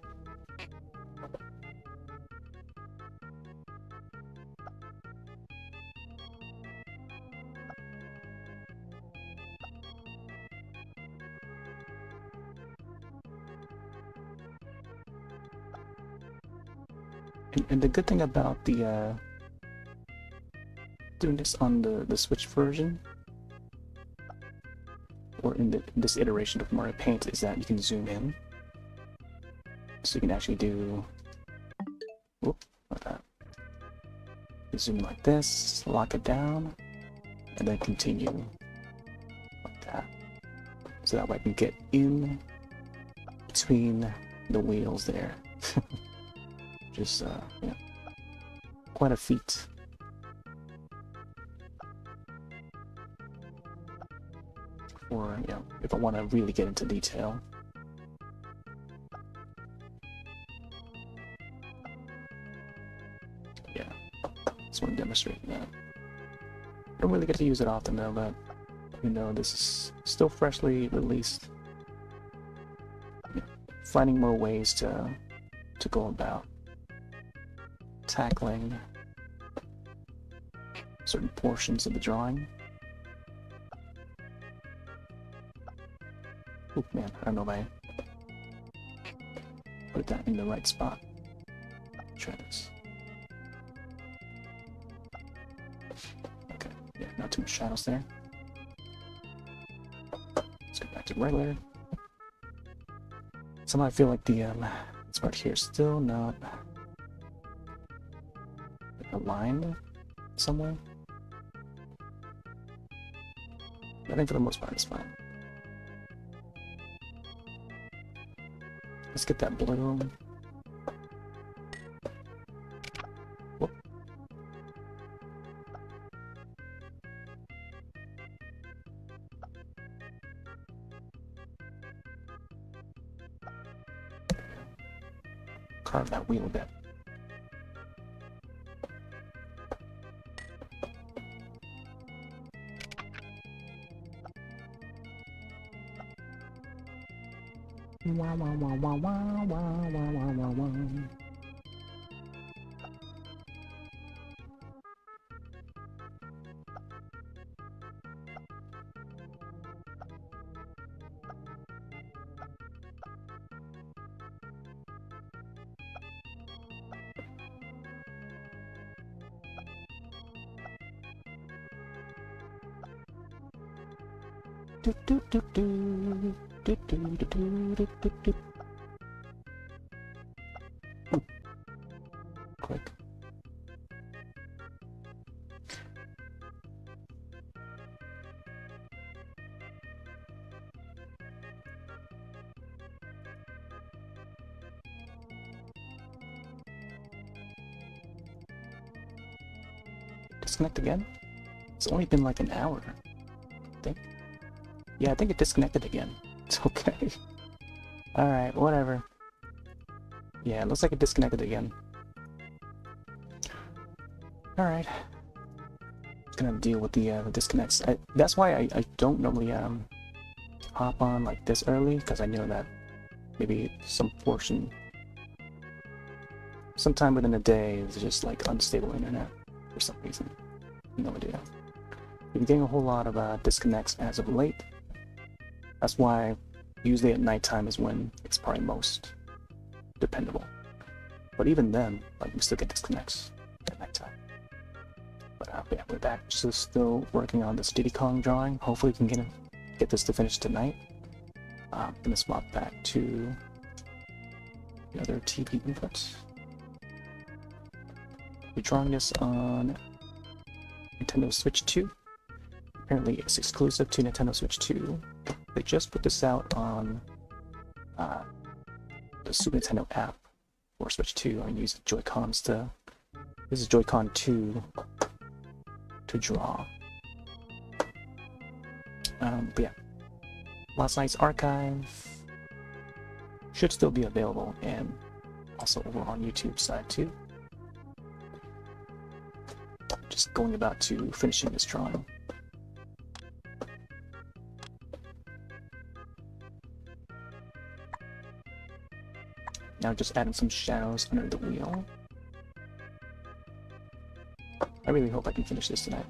And the good thing about the doing this on the Switch version, or in this iteration of Mario Paint, is that you can zoom in, so you can actually do, whoop, like that. You zoom in like this, lock it down, and then continue like that. So that way I can get in between the wheels there. Just, yeah, quite a feat. Or, you know, if I want to really get into detail. Yeah, just want to demonstrate that. I don't really get to use it often though, but you know, this is still freshly released. You know, finding more ways to go about tackling certain portions of the drawing. Oh man, I don't know if I put that in the right spot. Try this. Okay, yeah, not too much shadows there. Let's go back to regular. Somehow I feel like the this part here is still not aligned somewhere. I think for the most part it's fine. Let's get that blue. Whoop. carve that wheel a bit. Wow, wow, wow, wow, wow, wow, wow, wow, wow. Do, do, do, do. Do, do, do, do, do, do, do. Click. Disconnect again? It's only been like an hour, I think. Yeah, I think it disconnected again. It's okay. Alright, whatever. Yeah, it looks like it disconnected again. Alright. Gonna deal with the disconnects. That's why I don't normally hop on like this early, because I know that maybe some portion, sometime within a day, is just like unstable internet for some reason. No idea. We've been getting a whole lot of disconnects as of late. That's why usually at nighttime is when it's probably most dependable. But even then, like, we still get disconnects at nighttime. But yeah, we're back. Just still working on this Diddy Kong drawing. Hopefully we can get this to finish tonight. I'm gonna swap back to the other TV inputs. We're drawing this on Nintendo Switch 2. Apparently it's exclusive to Nintendo Switch 2. They just put this out on the Super Nintendo app for Switch 2. I use Joy-Cons to... This is Joy-Con 2 to draw. But yeah. Last night's archive should still be available, and also over on YouTube side too. Just going about to finishing this drawing. Now just adding some shadows under the wheel. I really hope I can finish this tonight.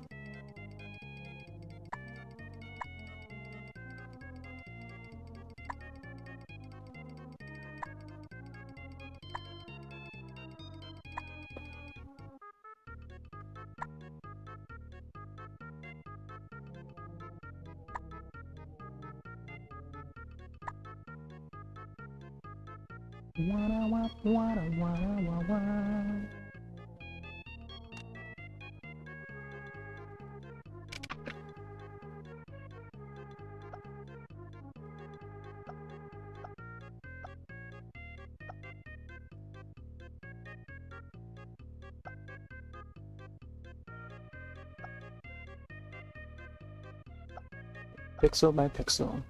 Pixel by pixel.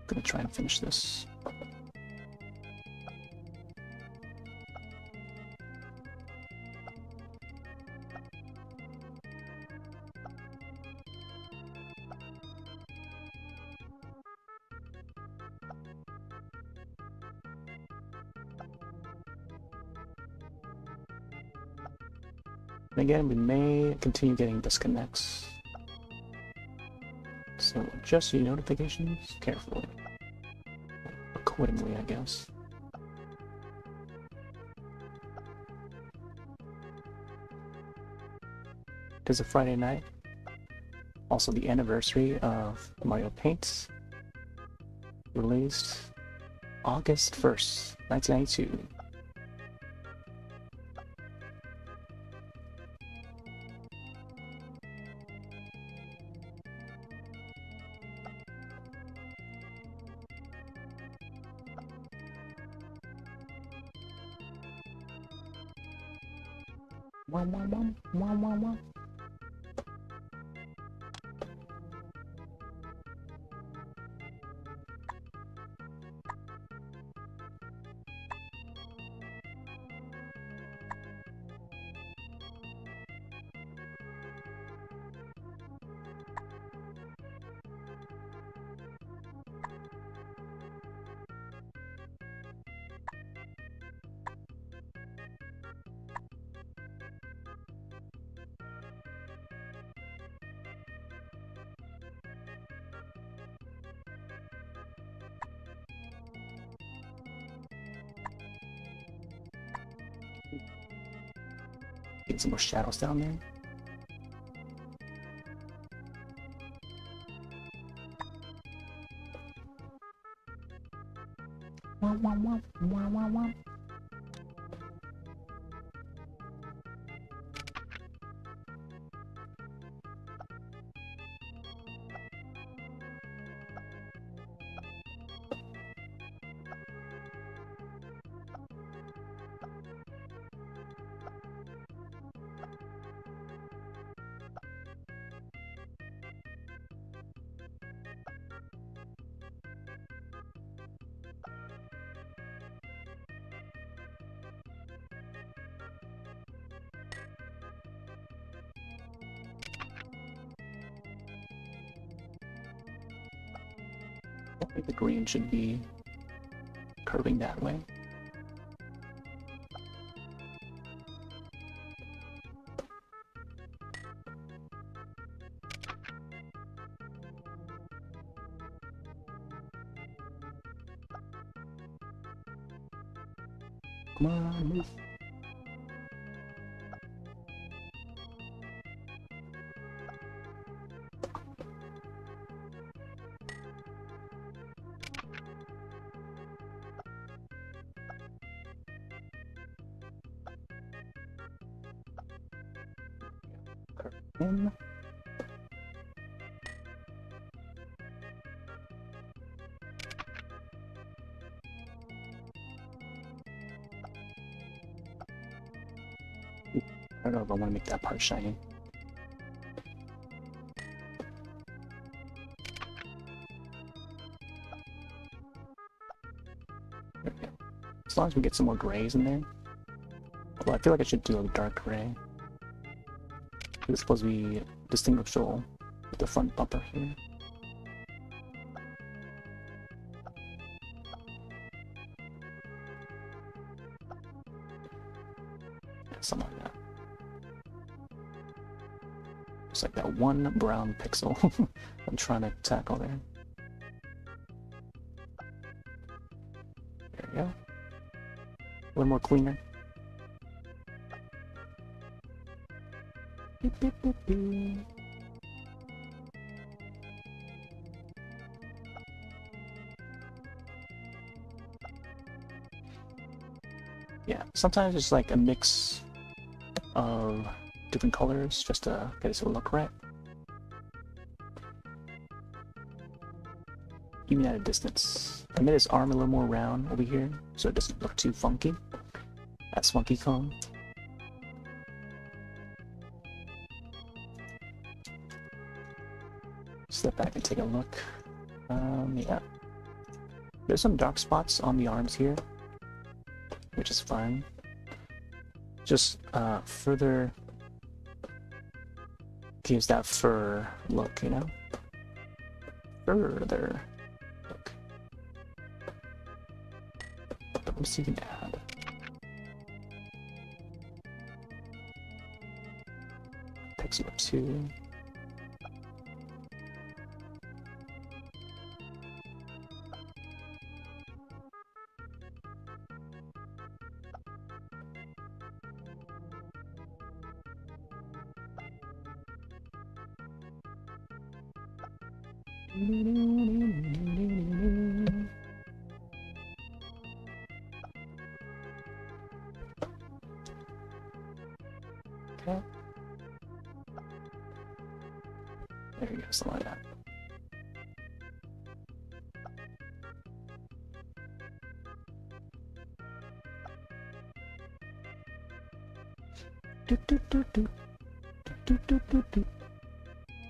Gonna try and finish this. And again, we may continue getting disconnects. So adjust your notifications carefully. Accordingly, I guess. It is a Friday night. Also the anniversary of Mario Paint. Released August 1st, 1992. Wow. Get some more shadows down there. Wah, wah, wah, wah, wah, wah. I think the green should be curving that way. Come on, move. Curve in. I don't know if I want to make that part shiny. There we go. As long as we get some more grays in there. Well, I feel like I should do a dark gray. It's supposed to be distinguishable with the front bumper here. Something like that. It's like that one brown pixel I'm trying to tackle there. There we go. A little more cleaner. Beep, beep, beep, beep. Yeah, sometimes it's like a mix of different colors just to get it to look right. Even at a distance. I made his arm a little more round over here so it doesn't look too funky. That's Funky Kong. Step back and take a look. Yeah. There's some dark spots on the arms here, which is fine. Just further gives that fur look, you know? Further look. Let me see if you can add. Picks you up too. Okay. There you go, something like that.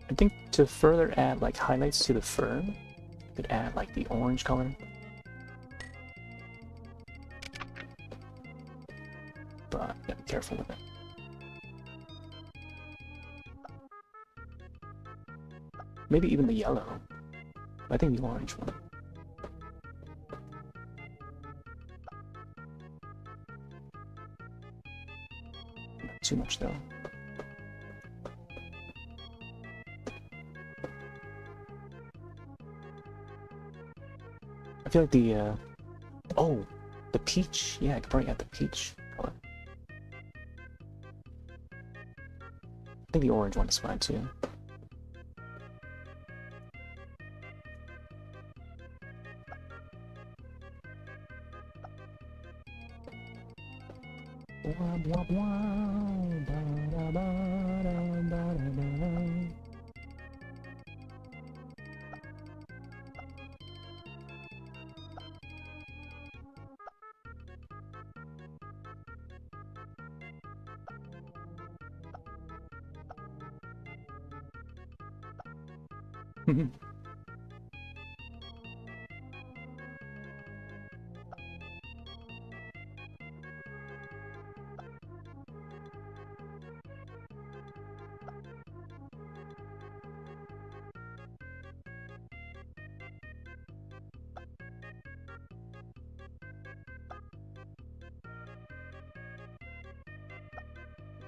I think to further add like highlights to the fur, you could add like the orange color. But yeah, be careful with it. Maybe even the yellow. I think the orange one. Not too much though. I feel like the oh, the peach. Yeah, I could probably add the peach color. I think the orange one is fine too. Wah, wah, wah, ba, da, ba, da, ba, da, da.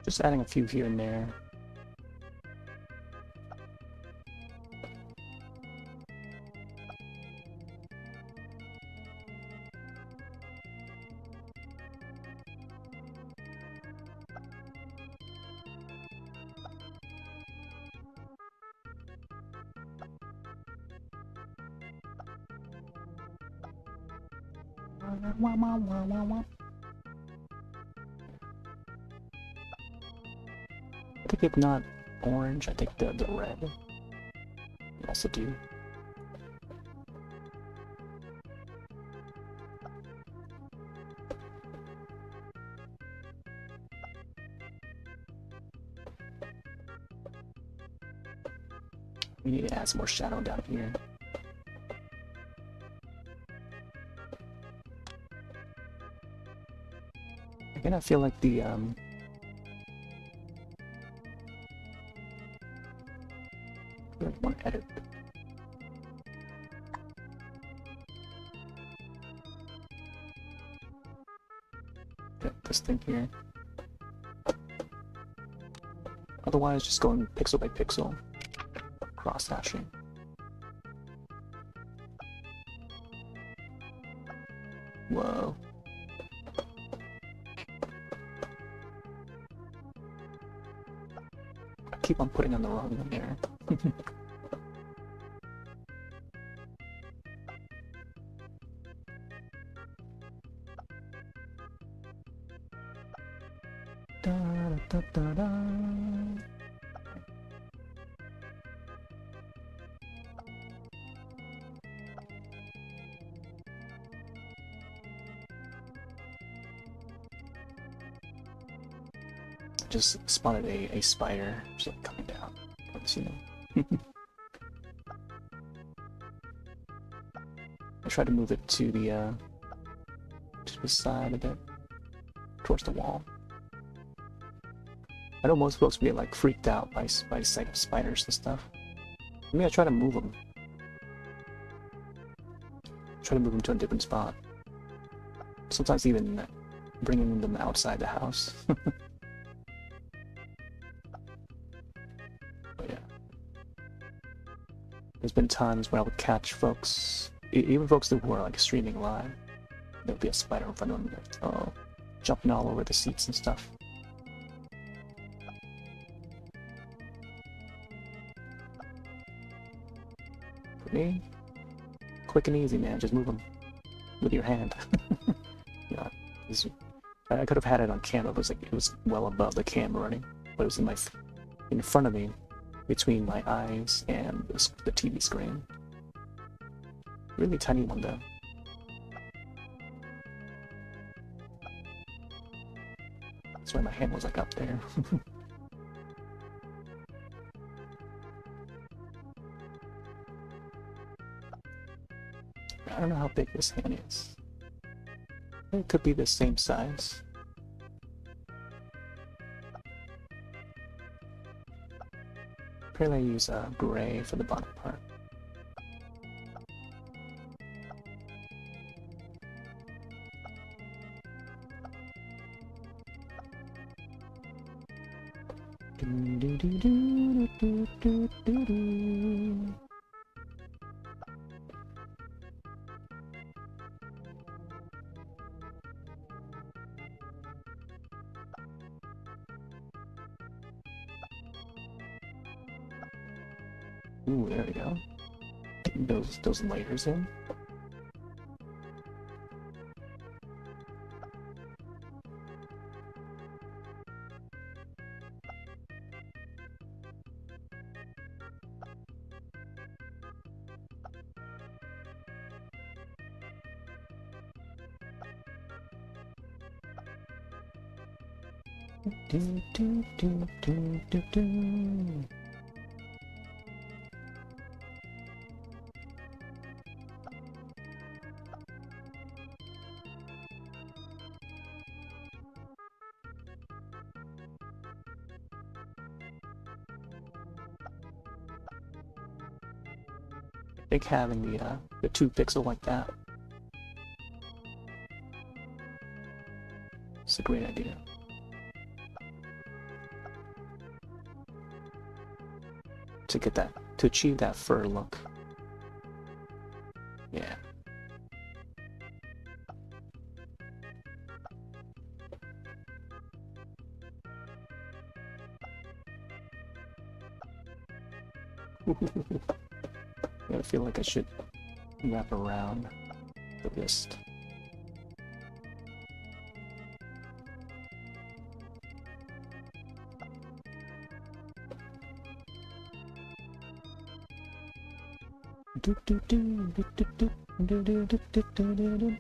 Just adding a few here and there. Wah, wah, wah, wah, wah. I think if not orange, I think the red will also do. We need to add some more shadow down here. Again, I feel like the I want to edit. Get this thing here. Otherwise, just going pixel by pixel, cross hashing. Whoa. I keep on putting on the wrong one there. Da, da, da, da. Just spotted a spider just like coming down. Let's see them. I try to move it to the side a bit, towards the wall. I know most folks get like freaked out by sight of spiders and stuff. Maybe I try to move them. Try to move them to a different spot. Sometimes even bringing them outside the house. But yeah, there's been times when I would catch folks, even folks that were like streaming live. There'll be a spider in front of them, like, oh, jumping all over the seats and stuff. For me, quick and easy, man. Just move them with your hand. Yeah, I could have had it on camera, but it was well above the camera running, but it was in front of me, between my eyes and the TV screen. Really tiny one though. That's why my hand was like up there. I don't know how big this hand is. It could be the same size. Apparently I use gray for the bottom part. Ooh, there we go. Getting those layers in. Do, do, do, do, do, do. I think having the 2 pixel like that is a great idea. To achieve that fur look. Yeah. I feel like I should wrap around the wrist. Do do do do do do do do do do do do.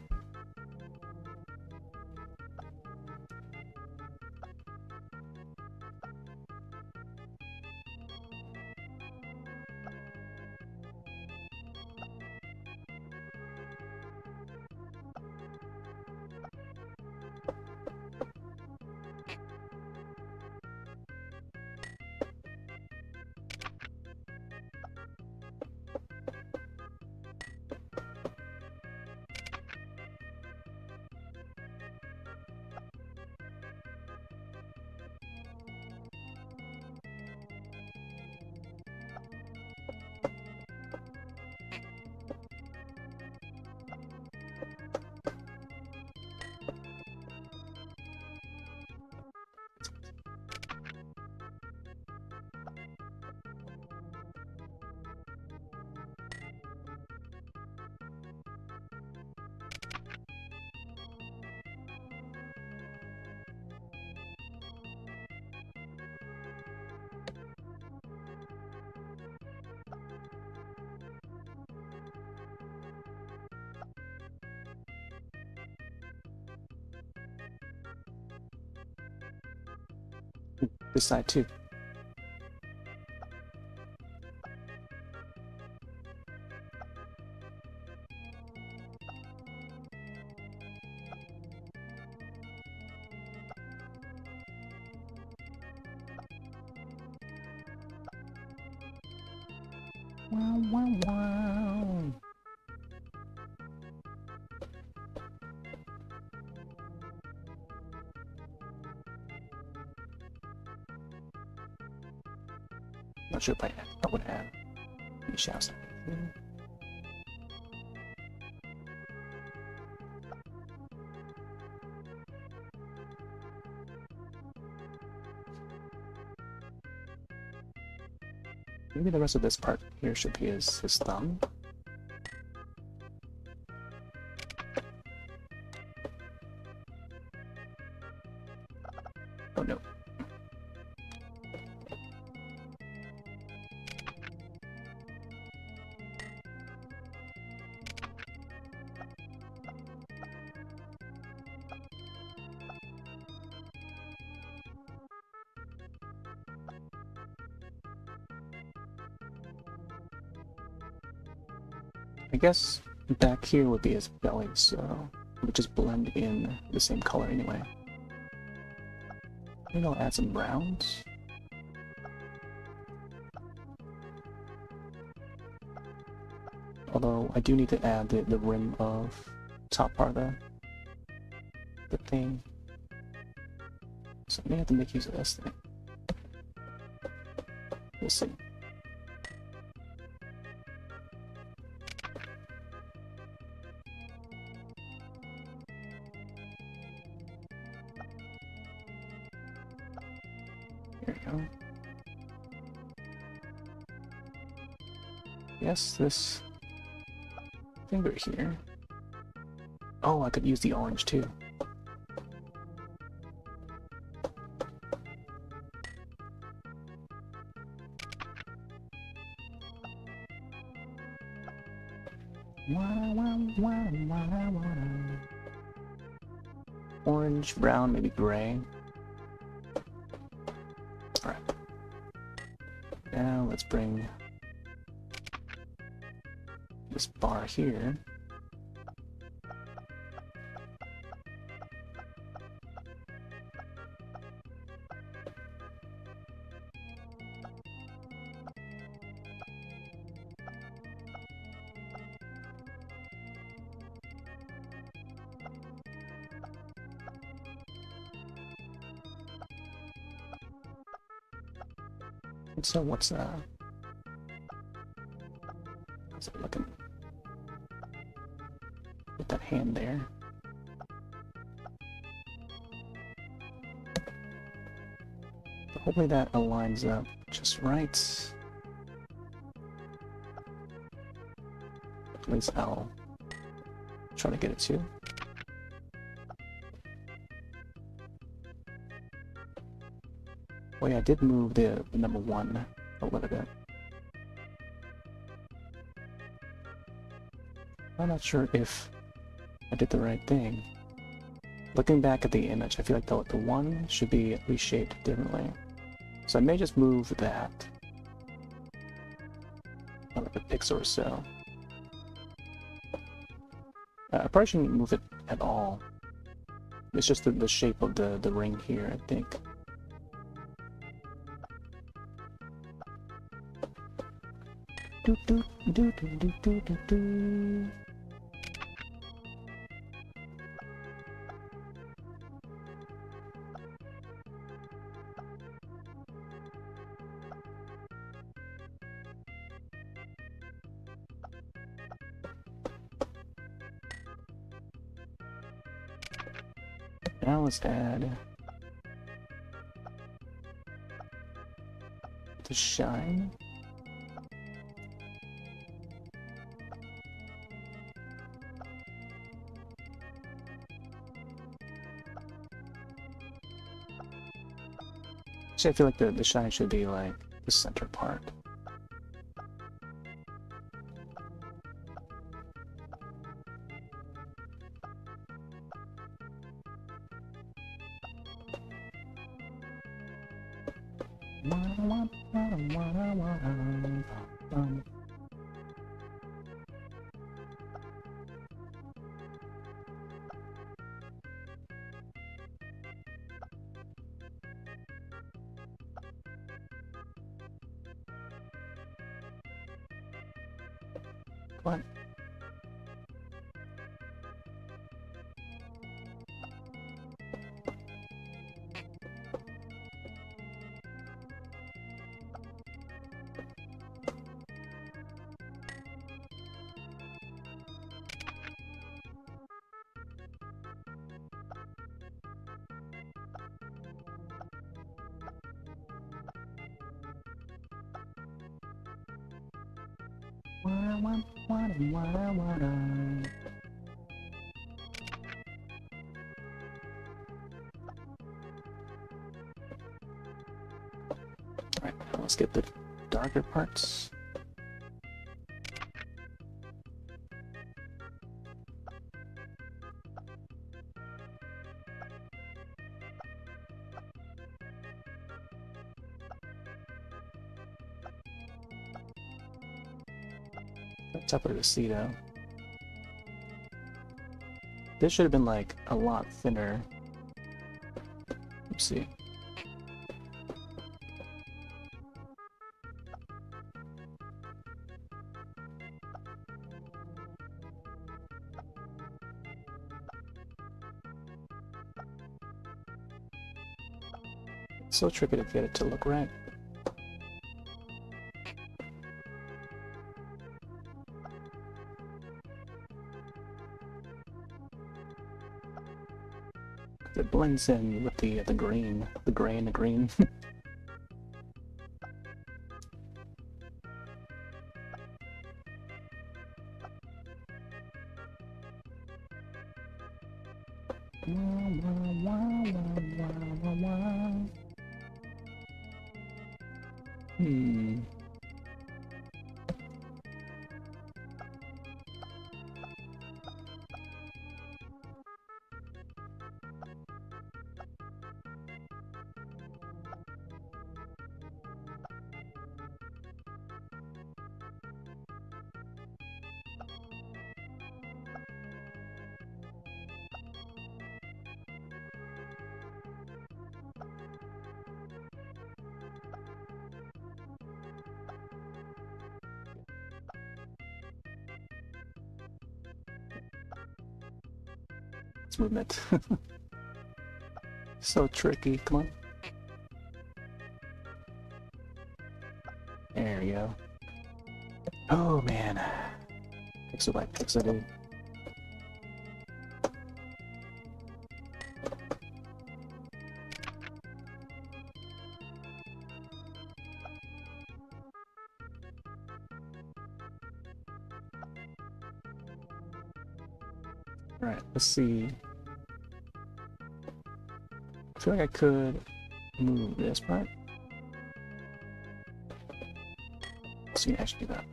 This side too. Wow, wow, wow. Not sure if I would have any shouts. Maybe the rest of this part here should be his thumb. Oh no. I guess back here would be his belly, so it would just blend in the same color anyway. Maybe I'll add some browns. Although I do need to add the rim of top part of the thing. So I may have to make use of this thing. We'll see. There we go. Yes, this finger here. Oh, I could use the orange too. Orange, brown, maybe gray. Alright. Now let's bring this bar here. So what's it looking? With that hand there. But hopefully that aligns up just right. At least I'll try to get it to. Oh yeah, I did move the number 1 a little bit. I'm not sure if I did the right thing. Looking back at the image, I feel like the 1 should be reshaped differently. So I may just move that like a pixel or so. I probably shouldn't move it at all. It's just the shape of the ring here, I think. Do do do do do do do do. Now let's add the shine. Actually, I feel like the shine should be like the center part. What? Alright, let's get the darker parts. Tougher to see though. This should have been like a lot thinner. Let's see. It's so tricky to get it to look right. It blends in with the green, the gray and the green. Hmm. It's movement. So tricky. Come on. There we go. Oh man. Pixel by pixel, dude. Alright, let's see. I feel like I could move this part. Let's see, actually do that.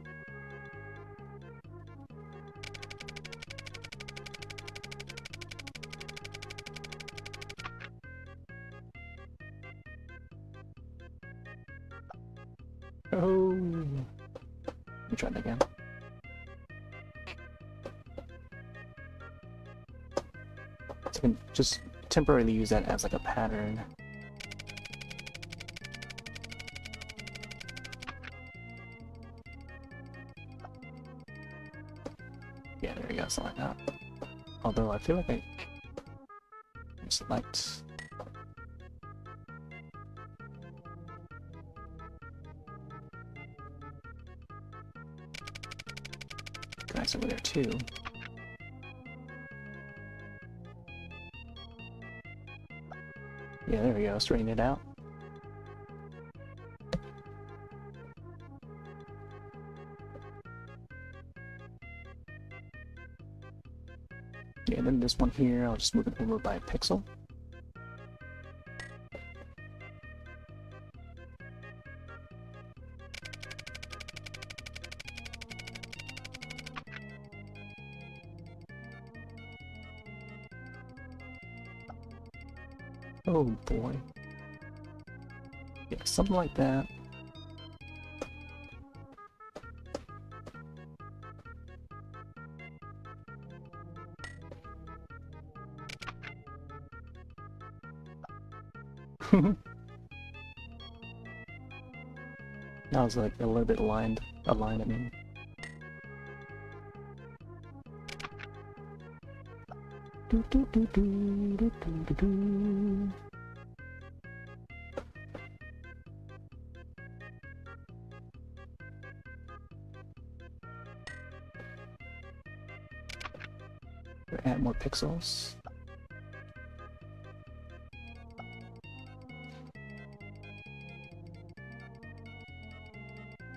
Oh, let me try that again. So I can just temporarily use that as like a pattern. Yeah, there we go, something like that. Although I feel like I select. Guys over there too. Yeah, there we go, straighten it out. Yeah, and then this one here, I'll just move it over by a pixel. Oh boy. Yeah, something like that. Now it's like a little bit aligned, I mean. Do do do do do do do do. Add more pixels.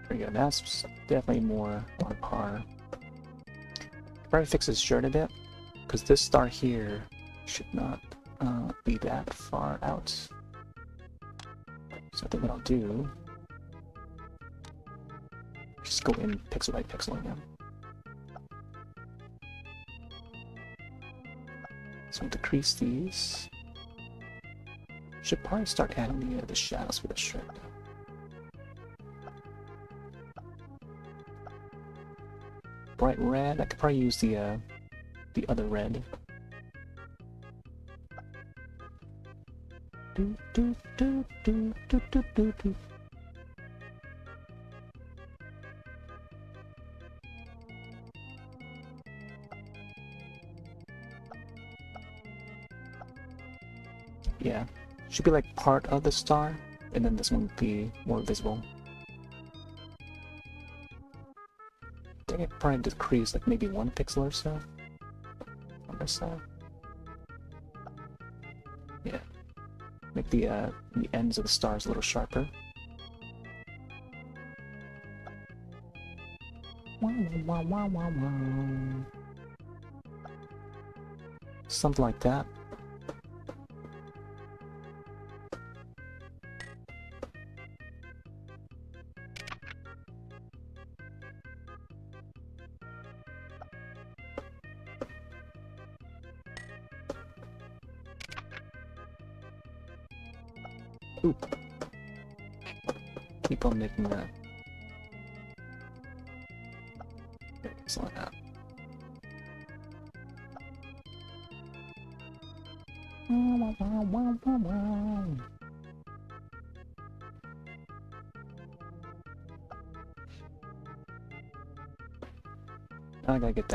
There we go, that's definitely more on par. Probably fix his shirt a bit, because this star here should not be that far out. So I think what I'll do, just go in pixel by pixel again. So decrease these. Should probably start adding the shadows for the shirt. Bright red. I could probably use the other red. Do do do do do do do do. Yeah, should be like part of the star, and then this one would be more visible. I think it probably decrease like maybe 1 pixel or so on this side. Yeah, make the ends of the stars a little sharper. Wow, wow, wow, wow, wow. Something like that. Ooh. Keep on making that. Slow it down. Now I gotta get that